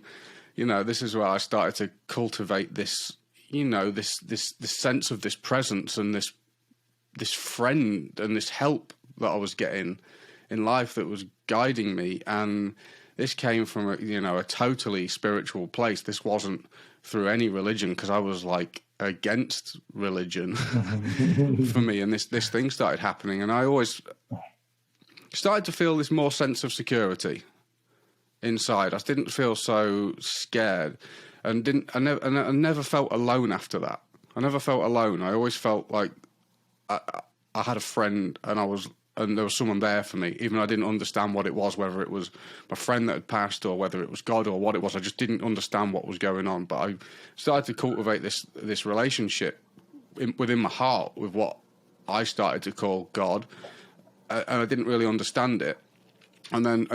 this is where I started to cultivate this, this sense of this presence and this friend and this help that I was getting in life that was guiding me. And this came from a totally spiritual place. This wasn't through any religion, because I was like against religion for me. And this thing started happening, and I always started to feel this more sense of security inside. I didn't feel so scared, and I never felt alone after that. I never felt alone. I always felt like I had a friend, and there was someone there for me, even though I didn't understand what it was, whether it was my friend that had passed or whether it was God or what it was. I just didn't understand what was going on. But I started to cultivate this relationship within my heart with what I started to call God, and I didn't really understand it. And then,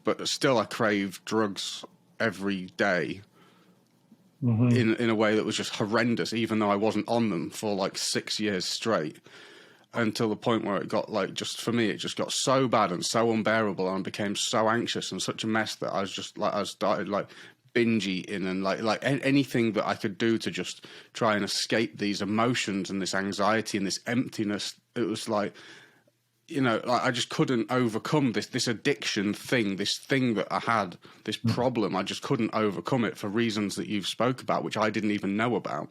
but still I craved drugs every day. In a way that was just horrendous, even though I wasn't on them for like 6 years straight, until the point where it got for me, it just got so bad and so unbearable, and I became so anxious and such a mess that I was just I started binge eating and anything that I could do to just try and escape these emotions and this anxiety and this emptiness. It was I just couldn't overcome this addiction thing, this thing that I had, this problem. I just couldn't overcome it for reasons that you've spoke about, which I didn't even know about.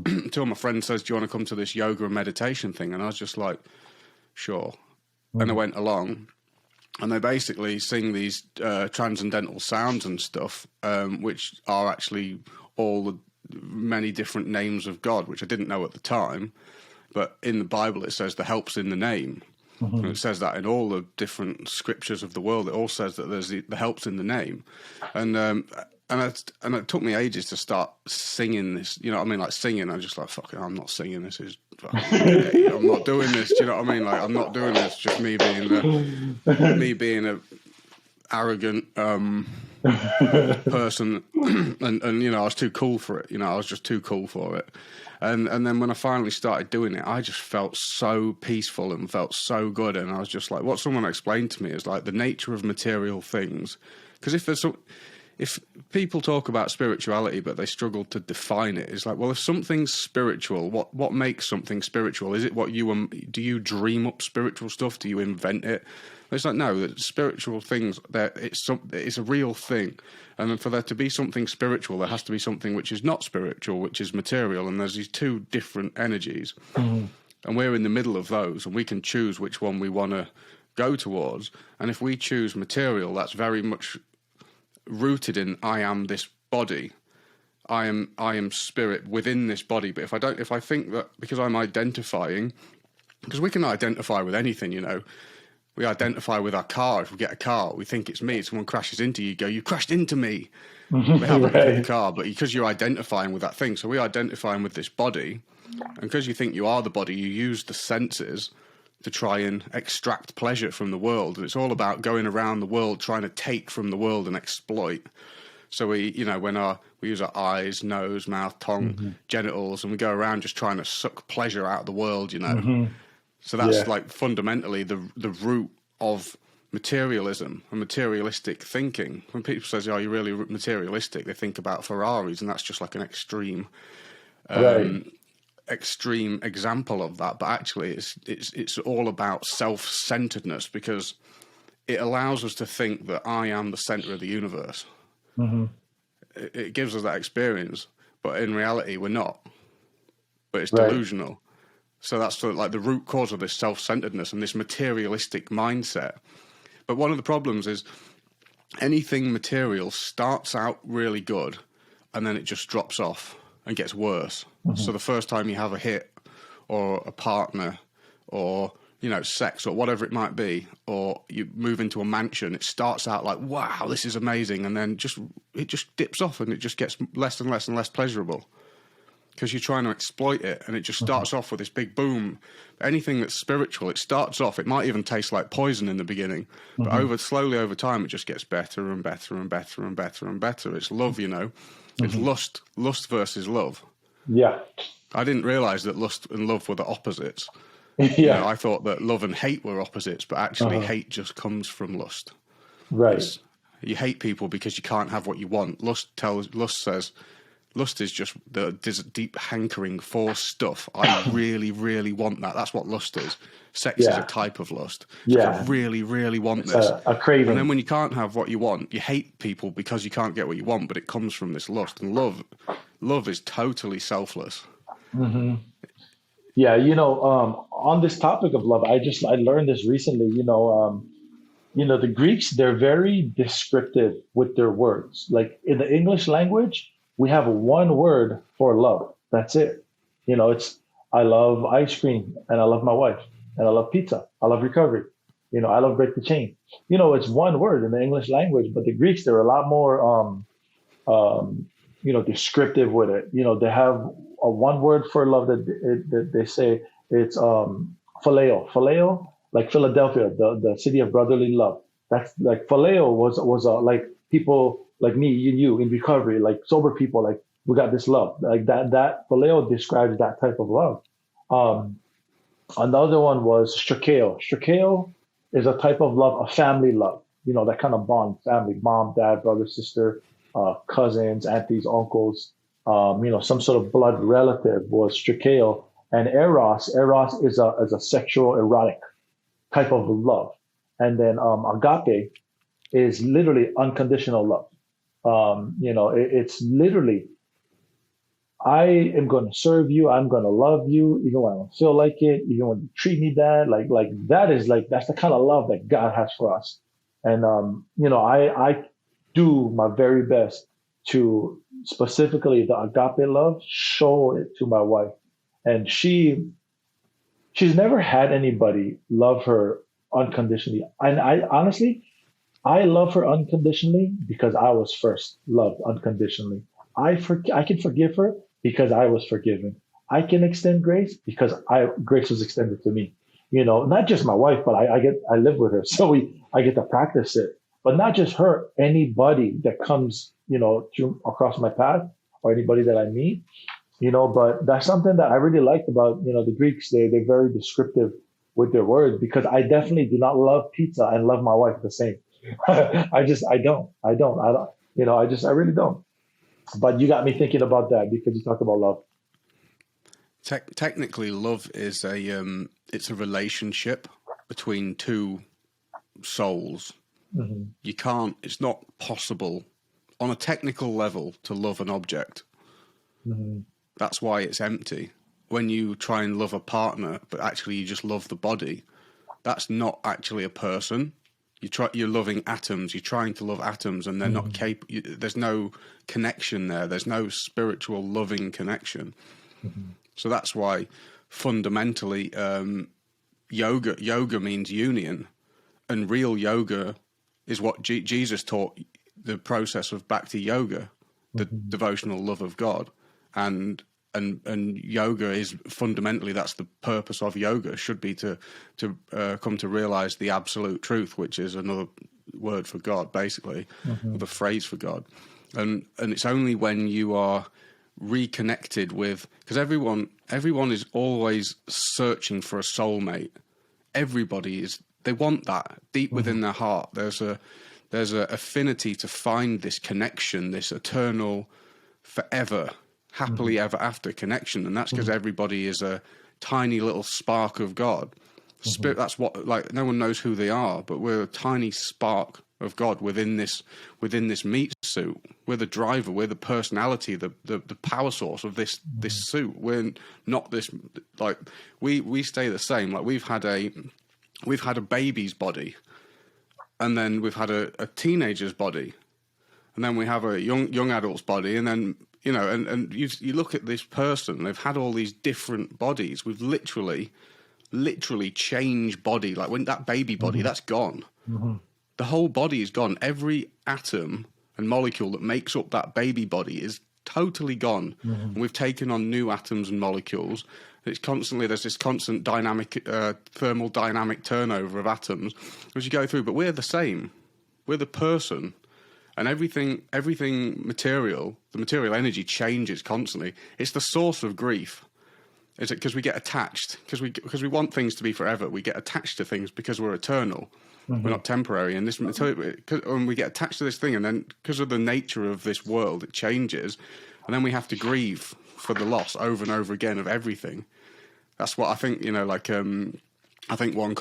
Until my friend says, do you want to come to this yoga and meditation thing? And I was just like, sure. And I went along, and they basically sing these transcendental sounds and stuff, which are actually all the many different names of God, which I didn't know at the time. But in the Bible, it says the help's in the name. And it says that in all the different scriptures of the world. It all says that there's the help's in the name, and it took me ages to start singing this. You know what I mean? Like singing, I'm just like, fuck it, I'm not singing. This is, I'm not doing this. Do you know what I mean? Like, I'm not doing this. Just me being a arrogant person, and I was too cool for it. I was just too cool for it. And then when I finally started doing it, I just felt so peaceful and felt so good. And I was just like, what someone explained to me is like the nature of material things. Because if people talk about spirituality, but they struggle to define it, it's like, well, if something's spiritual, what makes something spiritual? Is it what do you dream up spiritual stuff? Do you invent it? It's like, no, that spiritual things, it's a real thing. And then for there to be something spiritual, there has to be something which is not spiritual, which is material. And there's these two different energies. And we're in the middle of those, and we can choose which one we want to go towards. And if we choose material, that's very much rooted in I am this body. I am spirit within this body. But if I think that because I'm identifying, because we can identify with anything, we identify with our car. If we get a car, we think it's me. Someone crashes into you, go, you crashed into me. They haven't hit the car, but because you're identifying with that thing. So we're identifying with this body. And because you think you are the body, you use the senses to try and extract pleasure from the world. And it's all about going around the world, trying to take from the world and exploit. So we use our eyes, nose, mouth, tongue, genitals, and we go around just trying to suck pleasure out of the world, So that's like fundamentally the root of materialism and materialistic thinking. When people say, "Oh, you're really materialistic," they think about Ferraris, and that's just like an extreme example of that. But actually, it's all about self-centeredness, because it allows us to think that I am the center of the universe. It gives us that experience, but in reality, we're not. But it's delusional. So that's like the root cause of this self-centeredness and this materialistic mindset. But one of the problems is anything material starts out really good, and then it just drops off and gets worse. So the first time you have a hit or a partner or, sex or whatever it might be, or you move into a mansion, it starts out like, wow, this is amazing. And then it just dips off, and it just gets less and less and less pleasurable, because you're trying to exploit it, and it just starts off with this big boom. Anything that's spiritual, it starts off, it might even taste like poison in the beginning, but slowly over time, it just gets better and better and better and better and better. It's love, It's lust versus love. Yeah. I didn't realize that lust and love were the opposites You know, Yeah. I thought that love and hate were opposites, but actually Uh-huh. hate just comes from lust. Right. It's you hate people because you can't have what you want. Lust is just there's a deep hankering for stuff. I really, really want that. That's what lust is. Sex is a Yeah. type of lust. It's like I Yeah. really, really want It's this. a And then craving. when you can't have what you want, you hate people because you can't get what you want, but it comes from this lust. And love is totally selfless. Hmm. Yeah. On this topic of love, I learned this recently. The Greeks, they're very descriptive with their words. Like in the English language, we have one word for love. That's it. It's I love ice cream and I love my wife and I love pizza. I love recovery. I love break the chain. It's one word in the English language, but the Greeks, they're a lot more descriptive with it. They have a one word for love that they say it's phileo. Phileo, like Philadelphia, the city of brotherly love. That's like phileo was like people like me, you in recovery, like sober people, like we got this love. Like that phileo describes that type of love. Um, Another one was strakeo. Strakeo is a type of love, a family love. That kind of bond, family, mom, dad, brother, sister, cousins, aunties, uncles. Some sort of blood relative was strakeo. And eros is a sexual erotic type of love. And then agape is literally unconditional love. It's literally I am going to serve you. I'm going to love you, even when I don't feel like it, even when you treat me bad. Like that is like that's the kind of love that God has for us. And I do my very best to specifically the agape love show it to my wife, and she's never had anybody love her unconditionally. And I honestly, I love her unconditionally because I was first loved unconditionally. I can forgive her because I was forgiven. I can extend grace because grace was extended to me. Not just my wife, but I live with her, so I get to practice it. But not just her, anybody that comes across my path or anybody that I meet. But that's something that I really liked about the Greeks. They're very descriptive with their words because I definitely do not love pizza and love my wife the same. I don't. I really don't. But you got me thinking about that because you talked about love. Technically, love is it's a relationship between two souls. Hmm. You can't. It's not possible on a technical level to love an object. Hmm. That's why it's empty. When you try and love a partner, but actually you just love the body, that's not actually a person. You're loving atoms. You're trying to love atoms, and they're not Hmm. capable. There's no connection there. There's no spiritual loving connection. Hmm. So that's why, fundamentally, yoga means union, and real yoga is what Jesus taught. The process of bhakti yoga, the Hmm. devotional love of God, and yoga is fundamentally that's the purpose of yoga should be to come to realize the absolute truth, which is another word for God, basically, or Hmm. the phrase for God, and it's only when you are reconnected with, because everyone is always searching for a soulmate. Everybody is, they want that deep within their heart. There's a affinity to find this connection, this eternal, forever, happily ever after connection, and that's because Hmm. everybody is a tiny little spark of God. Hmm. Spirit. That's what, like, no one knows who they are, but we're a tiny spark of God within this meat suit. We're the driver. We're the personality, the power source of this suit. We're not this, like, we stay the same. Like we've had a baby's body, and then we've had a teenager's body, and then we have a young adult's body, and then and you look at this person, they've had all these different bodies. We've literally changed body. Like when that baby body, Hmm. that's gone. Hmm. The whole body is gone. Every atom and molecule that makes up that baby body is totally gone. Hmm. And we've taken on new atoms and molecules. There's this constant dynamic, thermal dynamic turnover of atoms as you go through. But we're the same. We're the person. And everything material, the material energy changes constantly. It's the source of grief. Is it because we get attached? Because we want things to be forever. We get attached to things because we're eternal. We're not temporary. And when we get attached to this thing, and then because of the nature of this world, it changes, and then we have to grieve for the loss over and over again of everything. That's what I think. I think one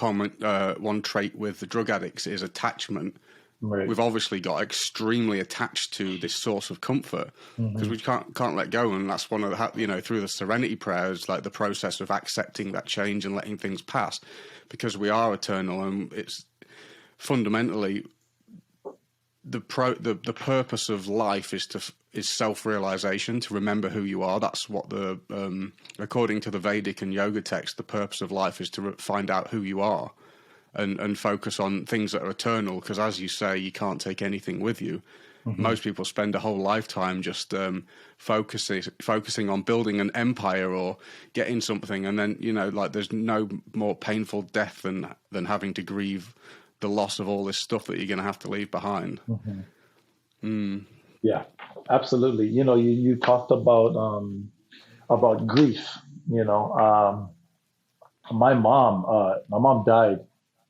trait with the drug addicts is attachment. Right. We've obviously got extremely attached to this source of comfort because we can't let go, and that's one of the through the serenity prayers, like the process of accepting that change and letting things pass, because we are eternal, and it's fundamentally the purpose of life is self-realization, to remember who you are. That's what according to the Vedic and yoga text, the purpose of life is to find out who you are. And focus on things that are eternal, because as you say, you can't take anything with you. Most people spend a whole lifetime just focusing on building an empire or getting something, and then there's no more painful death than having to grieve the loss of all this stuff that you're going to have to leave behind. Yeah, absolutely. You talked about grief. My mom died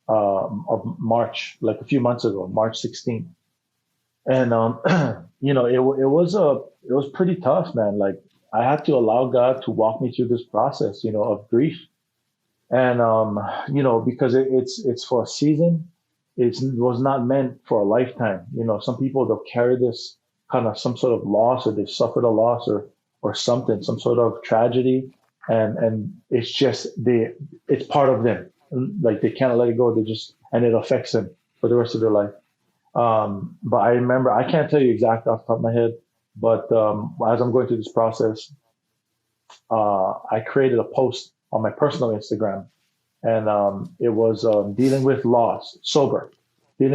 of March, like a few months ago, March 16th. And, it was pretty tough, man. Like, I had to allow God to walk me through this process, of grief. And, because it's for a season, it was not meant for a lifetime. Some people, they'll carry this kind of some sort of loss, or they've suffered a loss or something, some sort of tragedy. And it's just, it's part of them. Like, they can't let it go. And it affects them for the rest of their life. But I remember, I can't tell you exactly off the top of my head, but as I'm going through this process, I created a post on my personal Instagram, and it was dealing with loss sober. And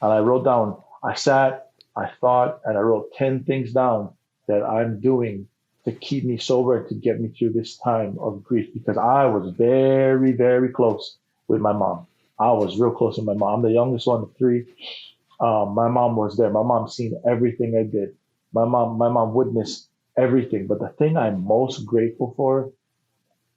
I wrote down, I sat, I thought, and I wrote 10 things down that I'm doing to keep me sober and to get me through this time of grief, because I was very, very close with my mom. I was real close with my mom. I'm the youngest one of three. My mom was there. My mom seen everything I did. My mom witnessed everything. But the thing I'm most grateful for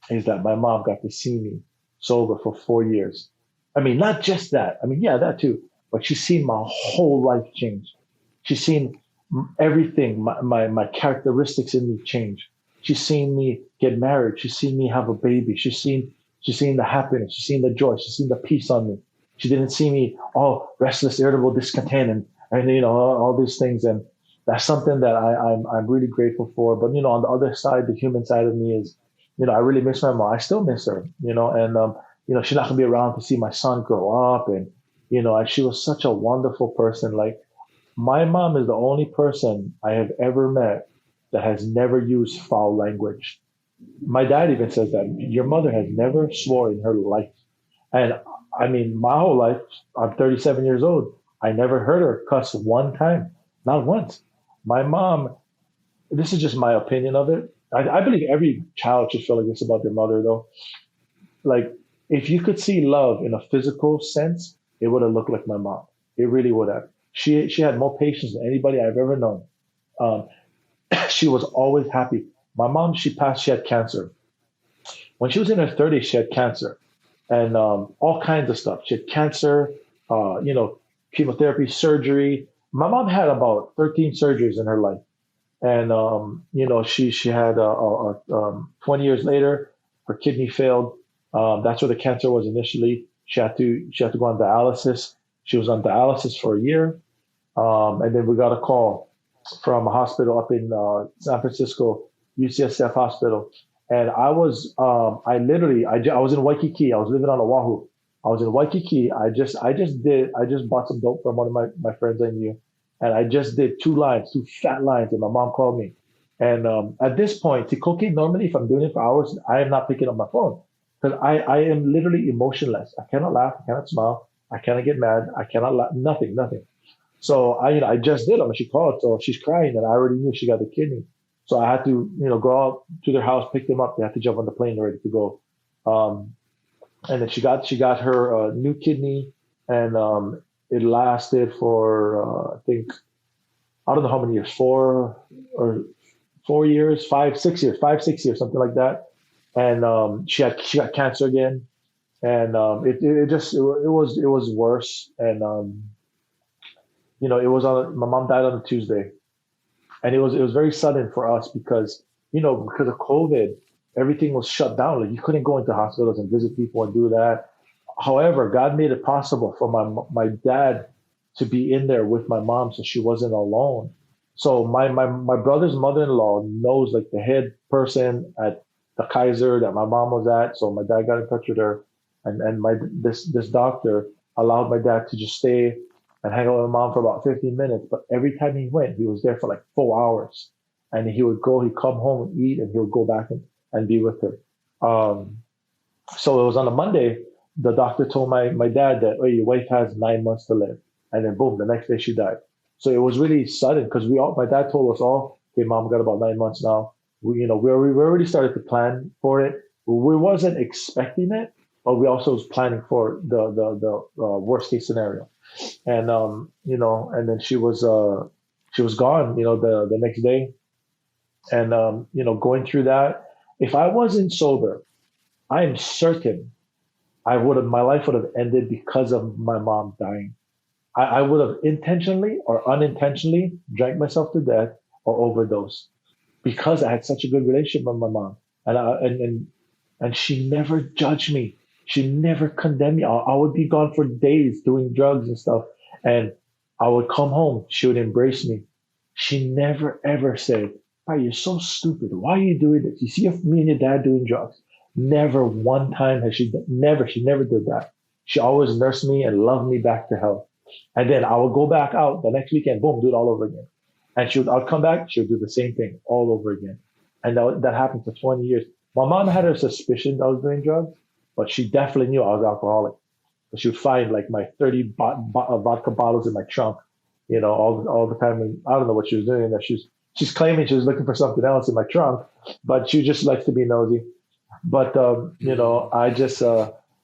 is that my mom got to see me sober for 4 years. I mean, not just that. I mean, yeah, that too. But she's seen my whole life change. She's seen everything, my characteristics in me change. She's seen me get married. She's seen me have a baby. She's seen the happiness. She's seen the joy. She's seen the peace on me. She didn't see me restless, irritable, discontent, and all these things. And that's something that I'm really grateful for. But on the other side, the human side of me is, I really miss my mom. I still miss her. And she's not gonna be around to see my son grow up. And and she was such a wonderful person. Like, my mom is the only person I have ever met that has never used foul language. My dad even says that your mother has never swore in her life. And I mean, my whole life, I'm 37 years old. I never heard her cuss one time, not once. My mom, this is just my opinion of it. I believe every child should feel like this about their mother, though. Like, if you could see love in a physical sense, it would have looked like my mom. It really would have. She had more patience than anybody I've ever known. She was always happy. My mom, she had cancer. When she was in her 30s, she had cancer and all kinds of stuff. She had cancer, chemotherapy, surgery. My mom had about 13 surgeries in her life. And, she had 20 years later, her kidney failed. That's where the cancer was initially. She had to go on dialysis. She was on dialysis for a year. And then we got a call from a hospital up in San Francisco, UCSF hospital. And I was in Waikiki. I was living on Oahu. I was in Waikiki. I just bought some dope from one of my friends I knew. And I just did two fat lines. And my mom called me. And at this point, the cocaine, normally if I'm doing it for hours, I am not picking up my phone, because I am literally emotionless. I cannot laugh. I cannot smile. I cannot get mad. I cannot laugh. Nothing. So I just did them. And she called. So she's crying, and I already knew she got the kidney. So I had to, go out to their house, pick them up. They had to jump on the plane ready to go. And then she got her new kidney, and it lasted for I don't know how many years, 4 years, 5, 6 years, something like that. and she got cancer again, and it was worse, and it was on my mom died on a Tuesday, and it was very sudden for us because because of COVID, everything was shut down. Like you couldn't go into hospitals and visit people and do that. However, God made it possible for my dad to be in there with my mom, so she wasn't alone. So my brother's mother-in-law knows like the head person at the Kaiser that my mom was at. So my dad got in touch with her, and this doctor allowed my dad to just stay and hang out with my mom for about 15 minutes. But every time he went, he was there for like 4 hours, and he'd come home and eat, and he would go back and be with her. So it was on a Monday. The doctor told my dad that, oh, your wife has 9 months to live. And then boom, the next day she died. So it was really sudden because my dad told us all, okay, mom, we got about 9 months now. We already started to plan for it. We wasn't expecting it, but we also was planning for the worst case scenario. And, and then she was gone, the next day. And, going through that, if I wasn't sober, I am certain my life would have ended because of my mom dying. I would have intentionally or unintentionally drank myself to death or overdosed because I had such a good relationship with my mom. And she never judged me. She never condemned me. I would be gone for days doing drugs and stuff. And I would come home. She would embrace me. She never ever said, "Hey, you're so stupid. Why are you doing this? You see me and your dad doing drugs." Never one time has she never did that. She always nursed me and loved me back to health. And then I would go back out the next weekend, boom, do it all over again. And I'd come back, she would do the same thing all over again. And that happened for 20 years. My mom had her suspicion I was doing drugs, but she definitely knew I was alcoholic. But she would find like my 30 vodka bottles in my trunk, all the time. And I don't know what she was doing. She's claiming she was looking for something else in my trunk, but she just likes to be nosy. But I just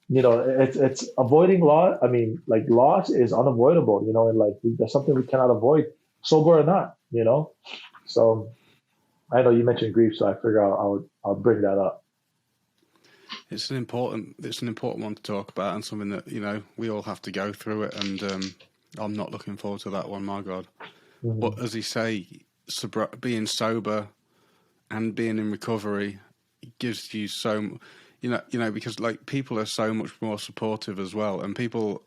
it's avoiding loss. I mean, like loss is unavoidable, and like that's something we cannot avoid, sober or not, So I know you mentioned grief, so I figure I'll bring that up. It's an important one to talk about, and something that we all have to go through it. And I'm not looking forward to that one. My God. Mm-hmm. But as you say, being sober and being in recovery gives you so, because like people are so much more supportive as well, and people,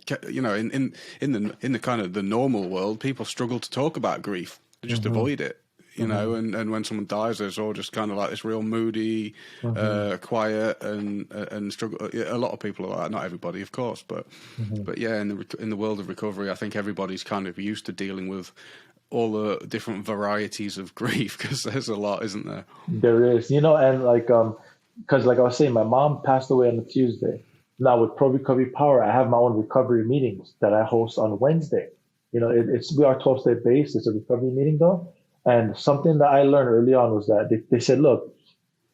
in the kind of the normal world, people struggle to talk about grief. They just avoid it, and when someone dies, there's all just kind of like this real moody, quiet and struggle. A lot of people are like that, not everybody, of course, but yeah, in the world of recovery, I think everybody's kind of used to dealing with all the different varieties of grief, because there's a lot, isn't there? There is, and like, because like I was saying, my mom passed away on a Tuesday. Now with Pro Recovery Power, I have my own recovery meetings that I host on Wednesday. We are 12-step based. It's a recovery meeting though. And something that I learned early on was that they said, look,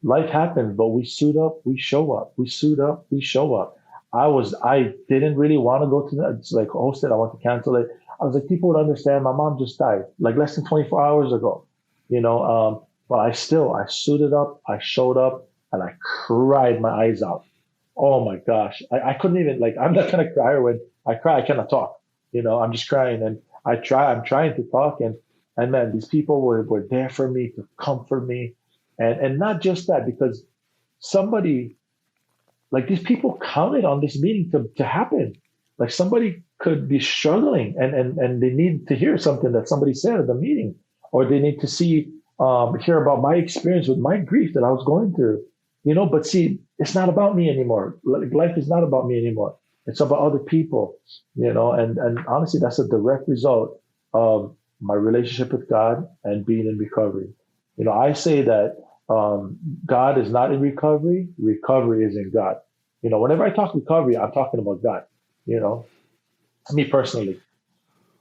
life happens, but we suit up, we show up. We suit up, we show up. I didn't really want to go to that. It's like host it. I want to cancel it. I was like, people would understand. My mom just died like less than 24 hours ago, but I suited up, I showed up, and I cried my eyes out. Oh my gosh. I couldn't even, like, I'm not going to cry when I cry. I cannot talk, I'm just crying, and I'm trying to talk. And man, these people were there for me to comfort me. And not just that, because somebody, like these people counted on this meeting to happen. Like somebody could be struggling and they need to hear something that somebody said at the meeting, or they need to hear about my experience with my grief that I was going through, but see, it's not about me anymore. Like, life is not about me anymore. It's about other people, and honestly, that's a direct result of my relationship with God and being in recovery. I say that God is not in recovery. Recovery is in God. Whenever I talk recovery, I'm talking about God, me personally.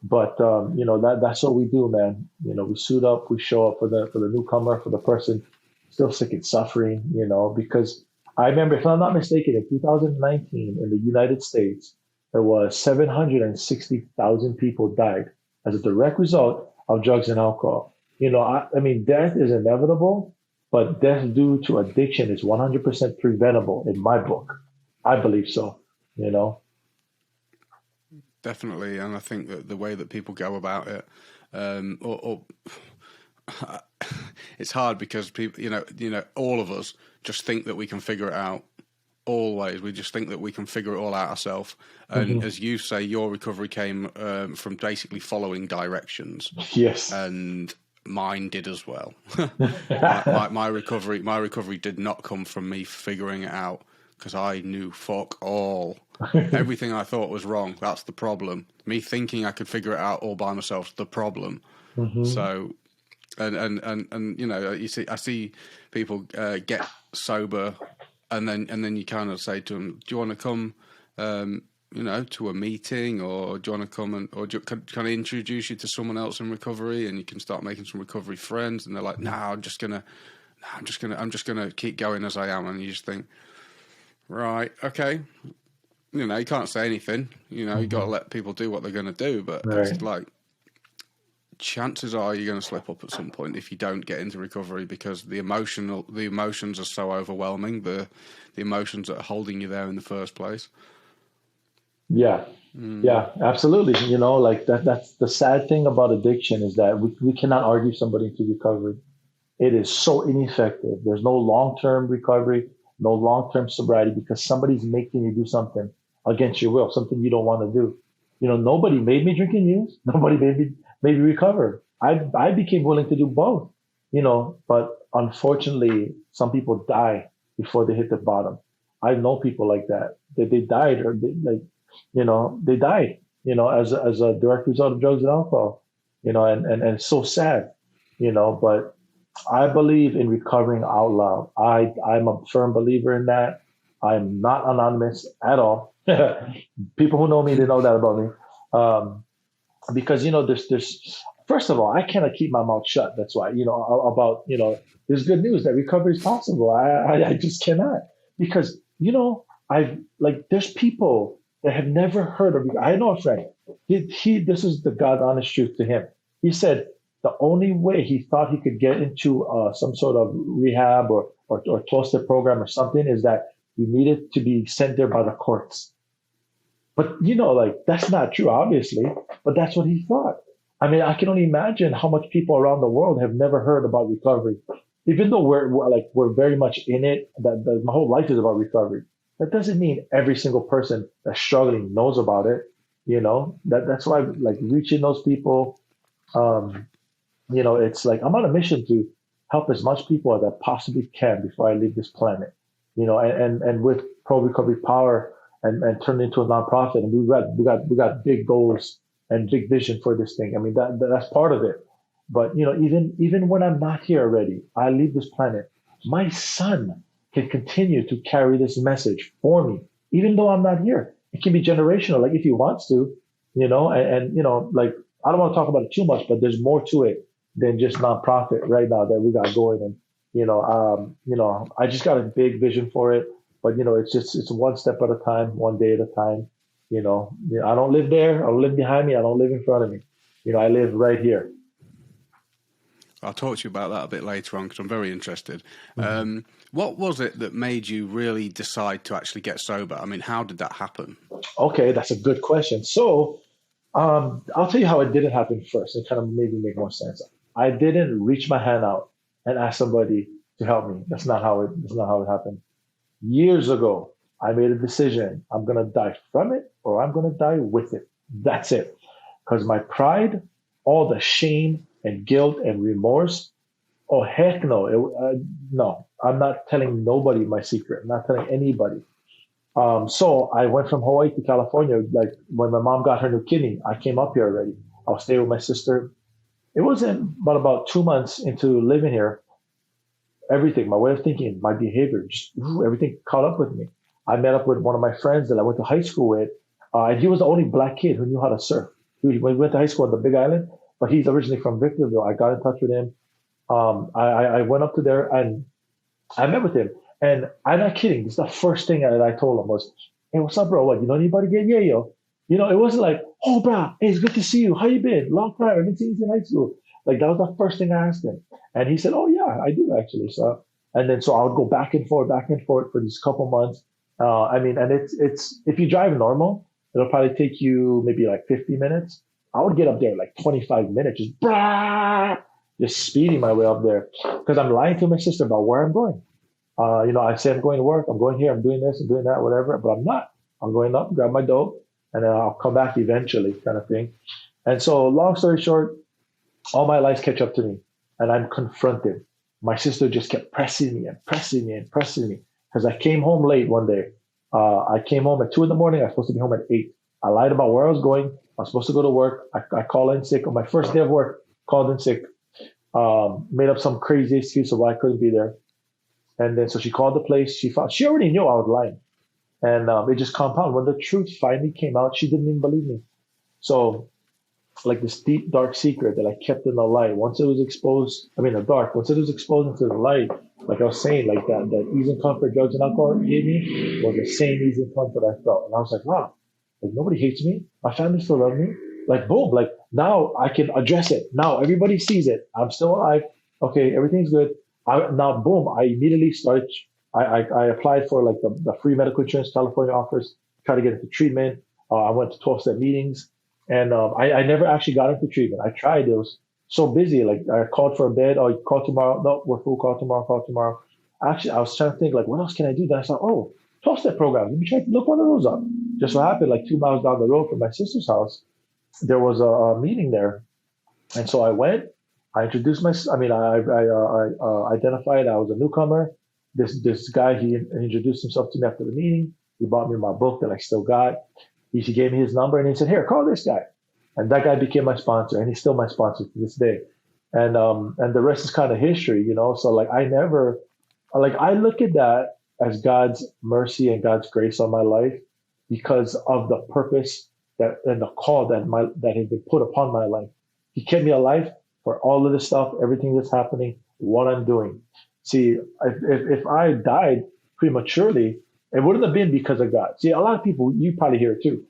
But, that's what we do, man. We suit up, we show up for the newcomer, for the person still sick and suffering, because I remember, if I'm not mistaken, in 2019 in the United States, there was 760,000 people died as a direct result of drugs and alcohol. I mean, death is inevitable, but death due to addiction is 100% preventable in my book. I believe so, you know? Definitely. And I think that the way that people go about it, or it's hard because people, all of us just think that we can figure it out. Always, we just think that we can figure it all out ourselves. And as you say, your recovery came from basically following directions. Yes. And mine did as well. my recovery did not come from me figuring it out, because I knew fuck all. Everything I thought was wrong. That's the problem. Me thinking I could figure it out all by myself, the problem. So, and I see people get sober, and then you kind of say to them, "Do you want to come, to a meeting, or do you want to come can I introduce you to someone else in recovery, and you can start making some recovery friends?" And they're like, "No, I'm just gonna keep going as I am." And you just think, right, okay, you can't say anything. You got to let people do what they're going to do, but It's like, chances are you're going to slip up at some point if you don't get into recovery, because the emotions are so overwhelming, the emotions that are holding you there in the first place. Yeah, absolutely. Like that's the sad thing about addiction, is that we cannot argue somebody into recovery. It is so ineffective. There's no long-term recovery, no long-term sobriety, because somebody's making you do something against your will, something you don't want to do. Nobody made me drink and use. Nobody made me recover. I became willing to do both, but unfortunately, some people die before they hit the bottom. I know people like that they died, or they died, as a direct result of drugs and alcohol, and it's so sad, but I believe in recovering out loud. I'm a firm believer in that. I'm not anonymous at all. People who know me, they know that about me. Because there's first of all, I cannot keep my mouth shut. That's why, about there's good news that recovery is possible. I just cannot, because there's people that have never heard of. I know a friend. He this is the God honest truth to him. He said the only way he thought he could get into some sort of rehab or 12-step program or something is that you needed to be sent there by the courts. But that's not true, obviously. But that's what he thought. I mean, I can only imagine how much people around the world have never heard about recovery, even though we're very much in it. That my whole life is about recovery. That doesn't mean every single person that's struggling knows about it. That's why, reaching those people. It's like I'm on a mission to help as much people as I possibly can before I leave this planet. And with Pro Recovery Power and turn it into a nonprofit, and we got big goals and big vision for this thing. I mean, that's part of it. But even when I'm not here already, I leave this planet, my son can continue to carry this message for me, even though I'm not here. It can be generational, like if he wants to, and I don't want to talk about it too much, but there's more to it than just nonprofit right now that we got going. And I just got a big vision for it, but it's one step at a time, one day at a time. I don't live there. I don't live behind me. I don't live in front of me. I live right here. I'll talk to you about that a bit later on, because I'm very interested. What was it that made you really decide to actually get sober? I mean, how did that happen? Okay, that's a good question. So I'll tell you how it didn't happen first. It kind of maybe make more sense. I didn't reach my hand out and ask somebody to help me. That's not how it happened. Years ago, I made a decision. I'm going to die from it, or I'm going to die with it. That's it. Because my pride, all the shame and guilt and remorse, oh, heck no. No, I'm not telling nobody my secret. I'm not telling anybody. So I went from Hawaii to California. Like when my mom got her new kidney, I came up here already. I was staying with my sister. It wasn't but about 2 months into living here, everything, my way of thinking, my behavior, just everything caught up with me. I met up with one of my friends that I went to high school with, and he was the only black kid who knew how to surf. We went to high school on the Big Island, but he's originally from Victorville. I got in touch with him. I went up to there and I met with him. And I'm not kidding. This is the first thing that I told him was, "Hey, what's up, bro? What, you know anybody get? Yeah, yo." It wasn't like, "Oh, bro, hey, it's good to see you. How you been? Long time. I haven't seen you in high school." Like that was the first thing I asked him. And he said, oh yeah, I do actually. So, and then so I would go back and forth for these couple months. I mean, and it's if you drive normal, it'll probably take you maybe like 50 minutes. I would get up there like 25 minutes, just brah, just speeding my way up there because I'm lying to my sister about where I'm going. I say I'm going to work, I'm going here, I'm doing this, I'm doing that, whatever, but I'm not. I'm going up, grab my dope, and then I'll come back eventually, kind of thing. And so, long story short, all my lies catch up to me, and I'm confronted. My sister just kept pressing me and pressing me and pressing me because I came home late one day. I came home at 2 in the morning. I was supposed to be home at 8. I lied about where I was going. I was supposed to go to work. I called in sick on my first day of work. Called in sick. Made up some crazy excuse of why I couldn't be there. And then so she called the place. She already knew I was lying, and it just compounded. When the truth finally came out, she didn't even believe me. So like this deep, dark secret that I kept in the light. Once it was exposed, the dark, once it was exposed into the light, like I was saying, like that ease and comfort drugs and alcohol gave me was the same ease and comfort I felt. And I was like, wow, like nobody hates me. My family still loves me. Like, boom, like now I can address it. Now everybody sees it. I'm still alive. Okay, everything's good. Now, boom, I immediately started. I applied for like the free medical insurance California offers, tried to get into treatment. I went to 12-step meetings. And I never actually got into treatment. I tried. It was so busy. Like I called for a bed. Oh, you call tomorrow. No, we're full. Call tomorrow. Call tomorrow. Actually, I was trying to think like, what else can I do? Then I thought, oh, 12-step program. Let me try to look one of those up. Just so happened, like 2 miles down the road from my sister's house, there was a meeting there. And so I went. I introduced myself. I identified I was a newcomer. This guy, he introduced himself to me after the meeting. He bought me my book that I still got. He gave me his number and he said, here, call this guy. And that guy became my sponsor and he's still my sponsor to this day. And the rest is kind of history, So like I look at that as God's mercy and God's grace on my life because of the purpose that and the call that has been put upon my life. He kept me alive for all of this stuff, everything that's happening, what I'm doing. See, if I died prematurely, it wouldn't have been because of God. See, a lot of people, you probably hear it too.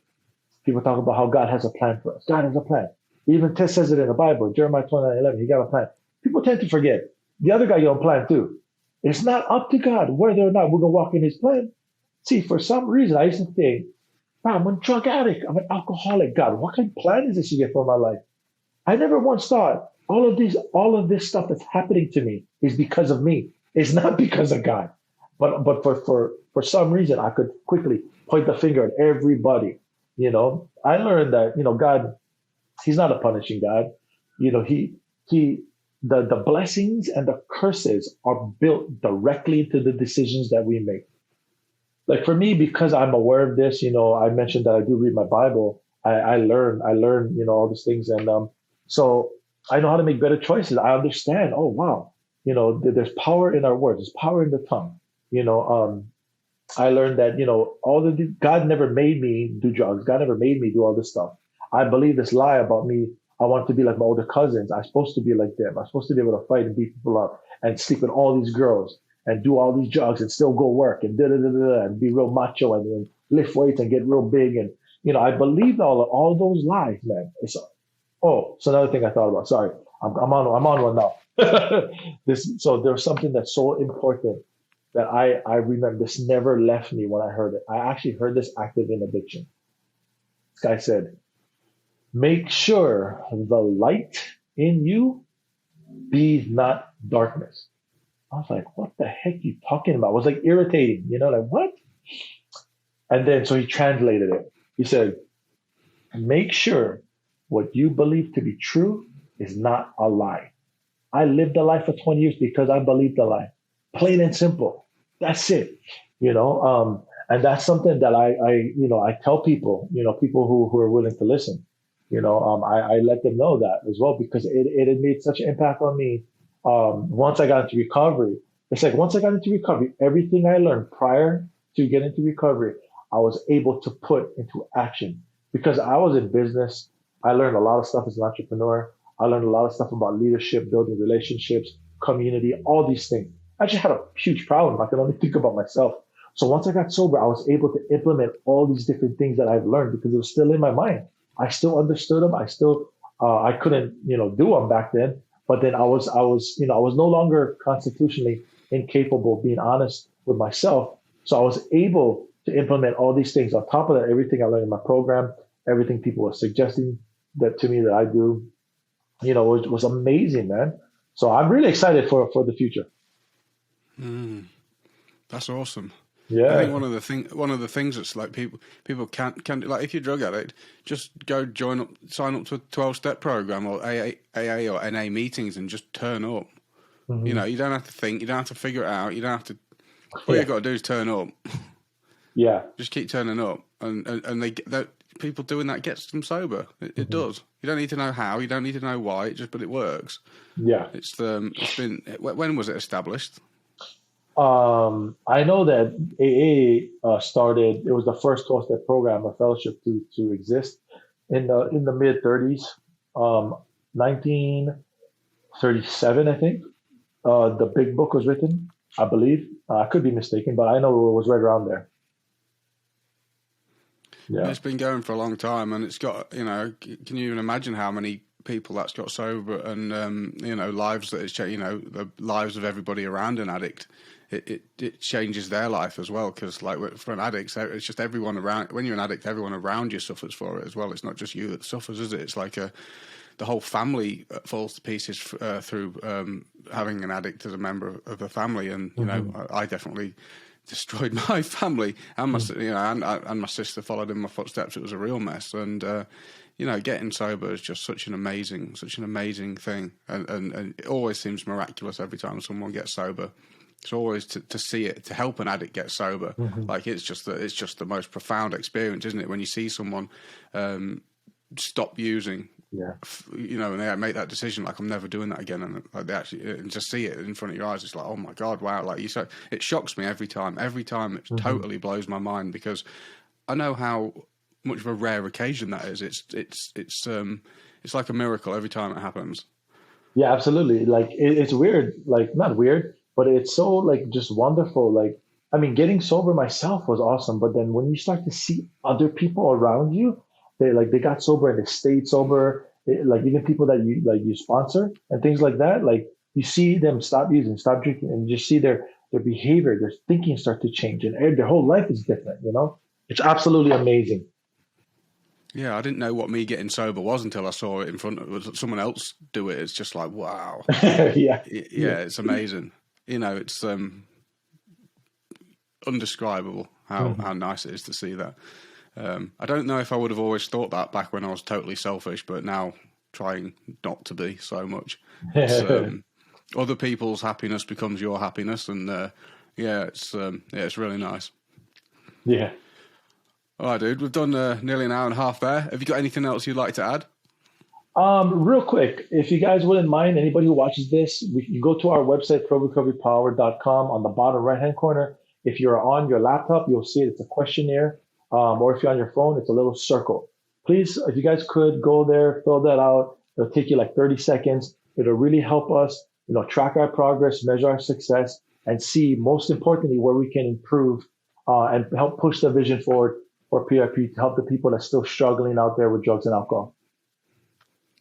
People talk about how God has a plan for us. God has a plan. Even Tess says it in the Bible, Jeremiah 29:11, he got a plan. People tend to forget. The other guy got a plan too. It's not up to God whether or not we're going to walk in his plan. See, for some reason, I used to think, wow, I'm a drug addict. I'm an alcoholic. God, what kind of plan is this you get for my life? I never once thought all of this stuff that's happening to me is because of me. It's not because of God. But for some reason, I could quickly point the finger at everybody. I learned that, God, he's not a punishing God. The blessings and the curses are built directly into the decisions that we make. Like for me, because I'm aware of this, I mentioned that I do read my Bible. I learn, all these things. And so I know how to make better choices. I understand, oh, wow, there's power in our words. There's power in the tongue. I learned that, God never made me do drugs. God never made me do all this stuff. I believe this lie about me. I want to be like my older cousins. I'm supposed to be like them. I'm supposed to be able to fight and beat people up and sleep with all these girls and do all these drugs and still go work and and be real macho and lift weights and get real big. And, I believed all those lies, man. So another thing I thought about. Sorry, I'm on one now. So there's something that's so important that I remember. This never left me when I heard it. I actually heard this active in addiction. This guy said, make sure the light in you be not darkness. I was like, what the heck are you talking about? It was like irritating, like what? And then so he translated it. He said, make sure what you believe to be true is not a lie. I lived a lie for 20 years because I believed a lie. Plain and simple. That's it. And that's something that I tell people, people who are willing to listen. I let them know that as well because it had made such an impact on me. Once I got into recovery, it's like once I got into recovery, everything I learned prior to getting into recovery, I was able to put into action because I was in business. I learned a lot of stuff as an entrepreneur. I learned a lot of stuff about leadership, building relationships, community, all these things. I just had a huge problem. I could only think about myself. So once I got sober, I was able to implement all these different things that I've learned because it was still in my mind. I still understood them. I still I couldn't, do them back then. But then I was no longer constitutionally incapable of being honest with myself. So I was able to implement all these things on top of that, everything I learned in my program, everything people were suggesting that to me that I do, was amazing, man. So I'm really excited for the future. Mm, that's awesome. I think Yeah. one of the things that's like people can't like, if you're a drug addict, just go sign up to a 12-step program or AA or NA meetings and just turn up. Hmm. You don't have to think, you don't have to figure it out, you don't have to. All Yeah. you got to do is turn up. Yeah. Just keep turning up, and people doing that gets them sober. It Hmm. does. You don't need to know how, you don't need to know why. But it works. Yeah. It's been, when was it established? I know that AA started. It was the first 12-step program, a fellowship to exist in the mid 30s, 1937, I think. The big book was written, I believe. I could be mistaken, but I know it was right around there. Yeah. It's been going for a long time, and it's got, can you even imagine how many people that's got sober, and lives that it's changed, the lives of everybody around an addict. It changes their life as well, because like for an addict, it's just everyone around. When you're an addict, everyone around you suffers for it as well. It's not just you that suffers, is it? It's like the whole family falls to pieces through having an addict as a member of the family. And Hmm. I definitely destroyed my family, and and my sister followed in my footsteps. It was a real mess, and getting sober is just such an amazing thing, and it always seems miraculous every time someone gets sober. It's always to see it, to help an addict get sober. Hmm. Like it's just the most profound experience, isn't it? When you see someone stop using, Yeah. and they make that decision, like I'm never doing that again, and like they actually, and just see it in front of your eyes, it's like, oh my God, wow! Like you said, it shocks me every time. Every time, it Hmm. totally blows my mind, because I know how much of a rare occasion that is. It's like a miracle every time it happens. Yeah, absolutely. Like it's weird, like not weird, but it's so like just wonderful. Like, I mean, getting sober myself was awesome, but then when you start to see other people around you, they got sober and they stayed sober, like even people that you sponsor and things like that, like you see them stop using, stop drinking, and you just see their behavior, their thinking start to change, and their whole life is different, you know? It's absolutely amazing. Yeah, I didn't know what me getting sober was until I saw it in front of someone else do it. It's just like, wow. Yeah. Yeah. Yeah, it's amazing. It's undescribable how Mhm. nice it is to see that. I don't know if I would have always thought that back when I was totally selfish, but now trying not to be so much. It's other people's happiness becomes your happiness, and it's really nice. Yeah. All right, dude, we've done nearly an hour and a half there. Have you got anything else you'd like to add? Real quick, if you guys wouldn't mind, anybody who watches this, you go to our website, prorecoverypower.com. On the bottom right-hand corner. If you're on your laptop, you'll see it. It's a questionnaire. Or if you're on your phone, it's a little circle. Please, if you guys could go there, fill that out. It'll take you like 30 seconds. It'll really help us, track our progress, measure our success, and see, most importantly, where we can improve and help push the vision forward for PRP to help the people that's still struggling out there with drugs and alcohol.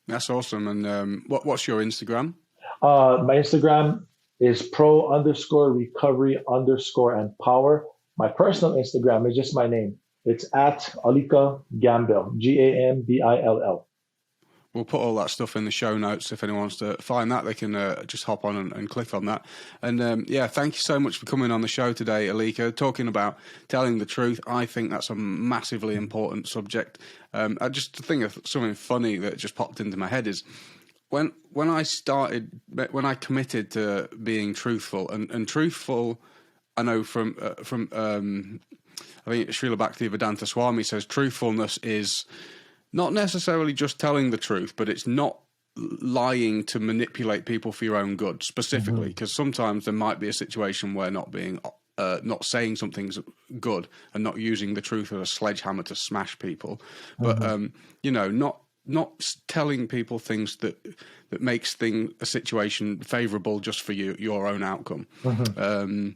That's awesome. And what's your Instagram? My Instagram is pro_recovery_and power. My personal Instagram is just my name. It's at Alika Gambill, Gambill. We'll put all that stuff in the show notes. If anyone wants to find that, they can just hop on and click on that. And thank you so much for coming on the show today, Alika, talking about telling the truth. I think that's a massively important subject. I just think of something funny that just popped into my head is when I committed to being truthful, and truthful, I know from I think Srila Bhaktivedanta Swami says truthfulness is not necessarily just telling the truth, but it's not lying to manipulate people for your own good, specifically, Mhm. because sometimes there might be a situation where not saying something's good and not using the truth as a sledgehammer to smash people, but Mhm. not telling people things that makes a situation favourable just for your own outcome. Mhm.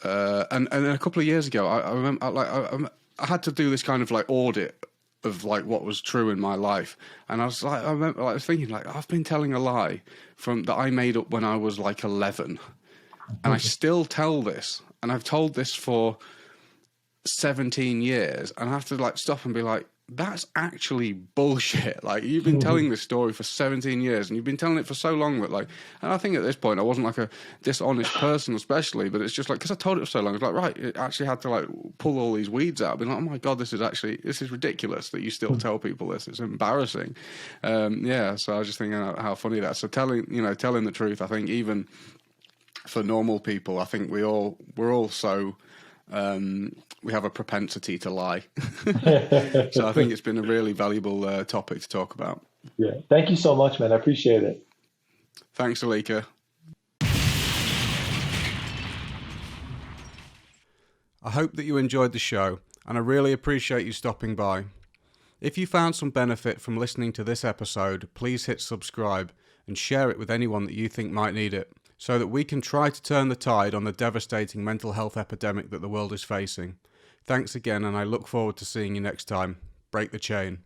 And a couple of years ago, I remember I had to do this kind of like audit of like what was true in my life. And I remember like thinking like, I've been telling a lie that I made up when I was like 11, and I still tell this, and I've told this for 17 years, and I have to like stop and be like, that's actually bullshit. Like, you've been telling this story for 17 years, and you've been telling it for so long that like, and I think at this point I wasn't like a dishonest person especially, but it's just like, because I told it for so long, it's like, right, it actually had to like pull all these weeds out, being like, oh my God, this is ridiculous that you still tell people this. It's embarrassing. Yeah, so I was just thinking how funny that is. So telling the truth, I think even for normal people, I think we're all so we have a propensity to lie. So I think it's been a really valuable topic to talk about. Yeah. Thank you so much, man. I appreciate it. Thanks, Alika. I hope that you enjoyed the show, and I really appreciate you stopping by. If you found some benefit from listening to this episode, please hit subscribe and share it with anyone that you think might need it, so that we can try to turn the tide on the devastating mental health epidemic that the world is facing. Thanks again, and I look forward to seeing you next time. Break the chain.